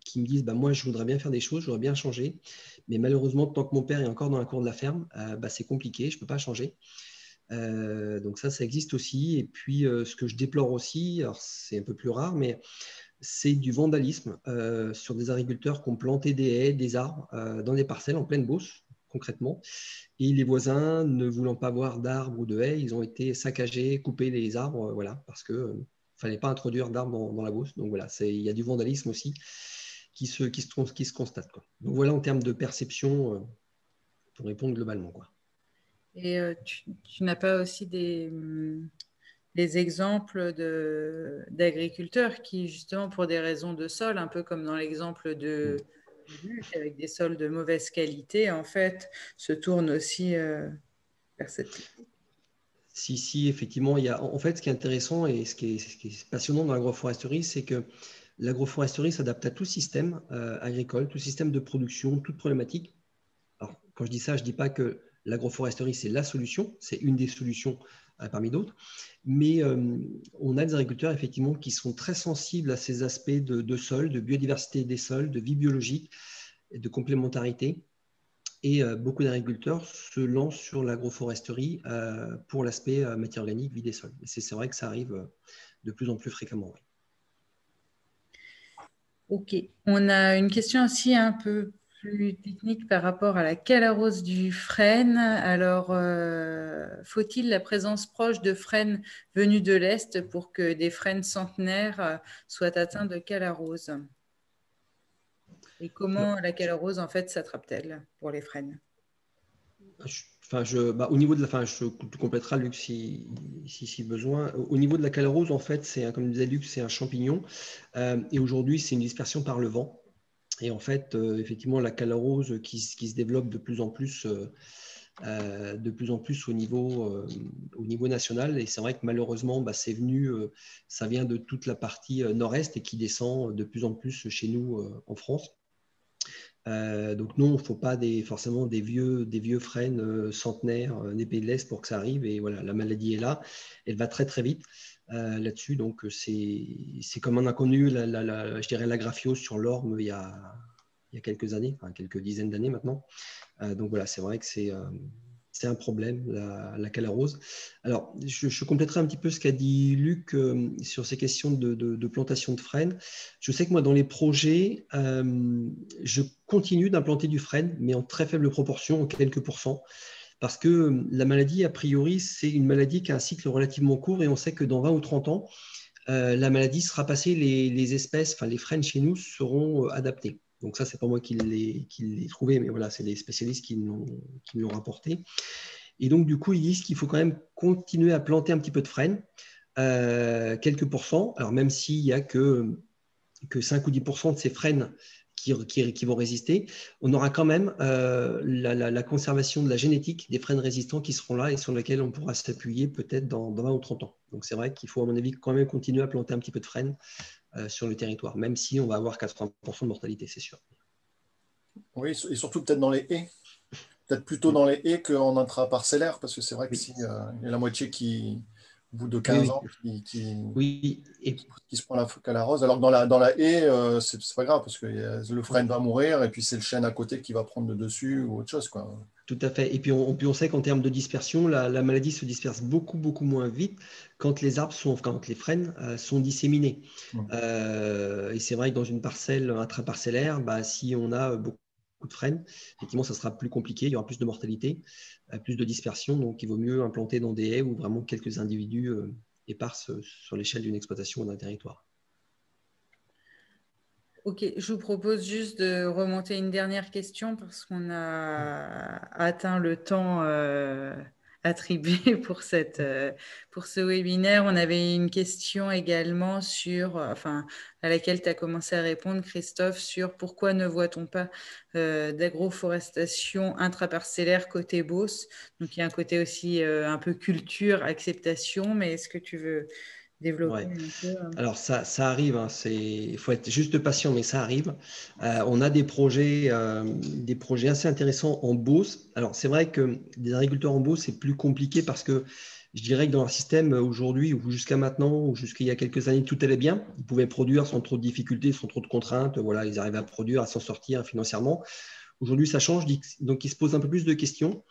qui me disent moi je voudrais bien faire des choses, je voudrais bien changer, mais malheureusement tant que mon père est encore dans la cour de la ferme, c'est compliqué, je ne peux pas changer. Donc ça existe aussi. Et puis ce que je déplore aussi, alors c'est un peu plus rare, mais c'est du vandalisme sur des agriculteurs qui ont planté des haies, des arbres dans des parcelles en pleine Beauce, concrètement. Et les voisins, ne voulant pas voir d'arbres ou de haies, ils ont été saccagés, coupés les arbres, voilà, parce qu'il ne fallait pas introduire d'arbres dans la Beauce. Donc voilà, il y a du vandalisme aussi qui se constate, quoi. Donc voilà en termes de perception, pour répondre globalement, quoi. Et tu n'as pas aussi des exemples d'agriculteurs qui, justement, pour des raisons de sol, un peu comme dans l'exemple de Luc, avec des sols de mauvaise qualité, en fait, se tournent aussi vers cette... Si, effectivement, en fait, ce qui est intéressant et ce qui est passionnant dans l'agroforesterie, c'est que l'agroforesterie s'adapte à tout système agricole, tout système de production, toute problématique. Alors, quand je dis ça, je ne dis pas que l'agroforesterie, c'est la solution, c'est une des solutions parmi d'autres, mais on a des agriculteurs, effectivement, qui sont très sensibles à ces aspects de sol, de biodiversité des sols, de vie biologique, et de complémentarité. Et beaucoup d'agriculteurs se lancent sur l'agroforesterie pour l'aspect matière organique, vie des sols. C'est vrai que ça arrive de plus en plus fréquemment. Oui. Ok. On a une question aussi un peu plus technique par rapport à la calarose du frêne. Alors, faut-il la présence proche de frênes venus de l'Est pour que des frênes centenaires soient atteints de calarose? Et comment la calarose, en fait, s'attrape-t-elle pour les frênes? Au niveau de je te compléterai, Luc, si besoin. Au niveau de la calarose, en fait, comme disait Luc, c'est un champignon. Et aujourd'hui, c'est une dispersion par le vent. Et en fait, effectivement, la calarose qui se développe de plus en plus au niveau national. Et c'est vrai que malheureusement, c'est venu, ça vient de toute la partie nord-est et qui descend de plus en plus chez nous en France. Donc non, il ne faut pas forcément des vieux frênes centenaires des pays de l'Est pour que ça arrive. Et voilà, la maladie est là. Elle va très très vite là-dessus. Donc c'est comme un inconnu, je dirais l'agraphiose sur l'orme il y a quelques années, quelques dizaines d'années maintenant. Donc voilà, c'est vrai que c'est un problème, la calarose. Alors, je compléterai un petit peu ce qu'a dit Luc sur ces questions de plantation de frêne. Je sais que moi, dans les projets, je continue d'implanter du frêne, mais en très faible proportion, en quelques pourcents, parce que la maladie, a priori, c'est une maladie qui a un cycle relativement court et on sait que dans 20 ou 30 ans, la maladie sera passée, les espèces, enfin les frênes chez nous seront adaptés. Donc ça, c'est pas moi qui l'ai trouvé, mais voilà, c'est des spécialistes qui me l'ont rapporté. Et donc, du coup, ils disent qu'il faut quand même continuer à planter un petit peu de frêne, quelques pourcents. Alors, même s'il n'y a que 5 ou 10% de ces frênes qui vont résister, on aura quand même la conservation de la génétique des frênes résistants qui seront là et sur lesquels on pourra s'appuyer peut-être dans 20 ou 30 ans. Donc, c'est vrai qu'il faut, à mon avis, quand même continuer à planter un petit peu de frêne sur le territoire, même si on va avoir 80% de mortalité, c'est sûr. Oui, et surtout peut-être dans les haies. Peut-être plutôt dans les haies qu'en intraparcellaire, parce que c'est vrai que s'il y a la moitié qui, au bout de 15 ans, qui se prend la calarose, alors que dans la haie, c'est pas grave, parce que le frêne va mourir, et puis c'est le chêne à côté qui va prendre le dessus ou autre chose, quoi. Tout à fait. Et puis on sait qu'en termes de dispersion, la maladie se disperse beaucoup, beaucoup moins vite quand les frênes sont disséminés. Et c'est vrai que dans une parcelle intraparcellaire, si on a beaucoup de frênes, effectivement, ça sera plus compliqué, il y aura plus de mortalité, plus de dispersion. Donc, il vaut mieux implanter dans des haies ou vraiment quelques individus éparses sur l'échelle d'une exploitation ou d'un territoire. Ok, je vous propose juste de remonter une dernière question parce qu'on a atteint le temps attribué pour ce webinaire. On avait une question également à laquelle tu as commencé à répondre, Christophe, sur pourquoi ne voit-on pas d'agroforestation intraparcellaire côté Beauce. Donc, il y a un côté aussi un peu culture, acceptation, mais est-ce que tu veux développer un peu Alors, ça arrive, hein, il faut être juste patient, mais ça arrive. On a des projets assez intéressants en Beauce. Alors, c'est vrai que des agriculteurs en Beauce, c'est plus compliqué parce que je dirais que dans leur système aujourd'hui, ou jusqu'à maintenant, ou jusqu'il y a quelques années, tout allait bien. Ils pouvaient produire sans trop de difficultés, sans trop de contraintes. Voilà, ils arrivaient à produire, à s'en sortir financièrement. Aujourd'hui, ça change, donc ils se posent un peu plus de questions.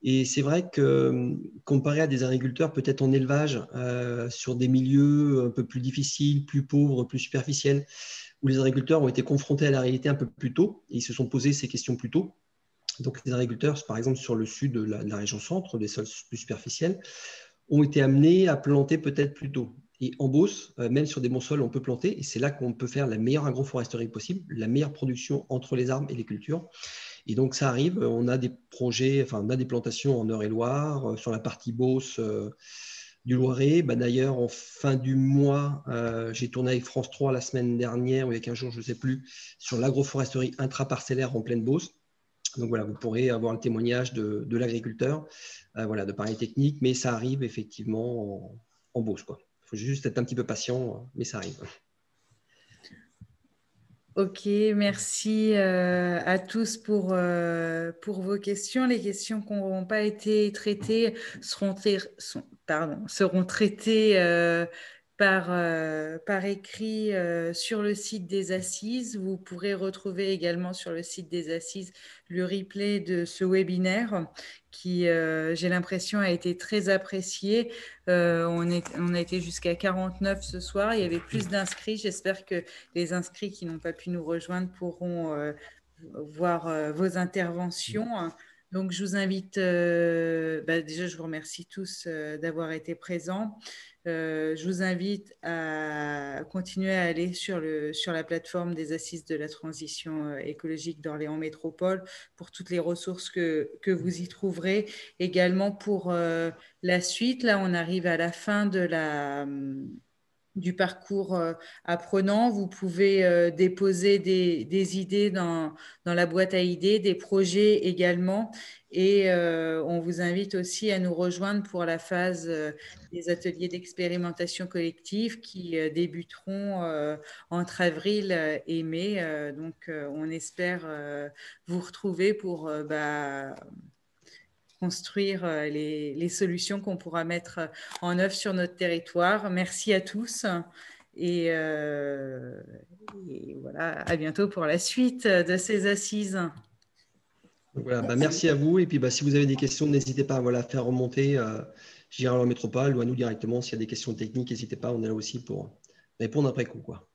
Et c'est vrai que comparé à des agriculteurs peut-être en élevage, sur des milieux un peu plus difficiles, plus pauvres, plus superficiels, où les agriculteurs ont été confrontés à la réalité un peu plus tôt, et ils se sont posés ces questions plus tôt. Donc les agriculteurs, par exemple sur le sud de la région centre, des sols plus superficiels, ont été amenés à planter peut-être plus tôt. Et en Beauce, même sur des bons sols, on peut planter, et c'est là qu'on peut faire la meilleure agroforesterie possible, la meilleure production entre les arbres et les cultures. Et donc, ça arrive, on a des projets, on a des plantations en Eure-et-Loire, sur la partie Beauce du Loiret. D'ailleurs, en fin du mois, j'ai tourné avec France 3 la semaine dernière, ou il y a 15 jours, je ne sais plus, sur l'agroforesterie intraparcellaire en pleine Beauce. Donc voilà, vous pourrez avoir le témoignage de l'agriculteur, de pareilles techniques, mais ça arrive effectivement en Beauce, quoi. Il faut juste être un petit peu patient, mais ça arrive. Ok, merci à tous pour vos questions. Les questions qui n'auront pas été traitées seront traitées par écrit sur le site des Assises. Vous pourrez retrouver également sur le site des Assises le replay de ce webinaire qui, j'ai l'impression, a été très apprécié. On a été jusqu'à 49 ce soir. Il y avait plus d'inscrits. J'espère que les inscrits qui n'ont pas pu nous rejoindre pourront voir vos interventions. Donc, je vous invite, déjà, je vous remercie tous d'avoir été présents. Je vous invite à continuer à aller sur la plateforme des Assises de la transition écologique d'Orléans Métropole pour toutes les ressources que vous y trouverez. Également pour la suite, là, on arrive à la fin du parcours apprenant. Vous pouvez déposer des idées dans la boîte à idées, des projets également. Et on vous invite aussi à nous rejoindre pour la phase des ateliers d'expérimentation collective qui débuteront entre avril et mai. Donc, on espère vous retrouver pour construire les solutions qu'on pourra mettre en œuvre sur notre territoire. Merci à tous et voilà, à bientôt pour la suite de ces assises. Donc voilà, merci à vous. Et puis, si vous avez des questions, n'hésitez pas à faire remonter Gérard Métropole ou à nous directement. S'il y a des questions techniques, n'hésitez pas. On est là aussi pour répondre après coup, quoi.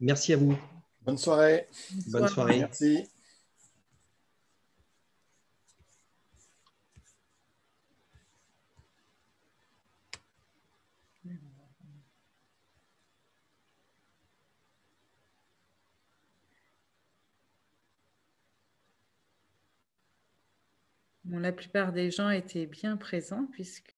Merci à vous. Bonne soirée. Bonne soirée. Merci. Bon, la plupart des gens étaient bien présents puisque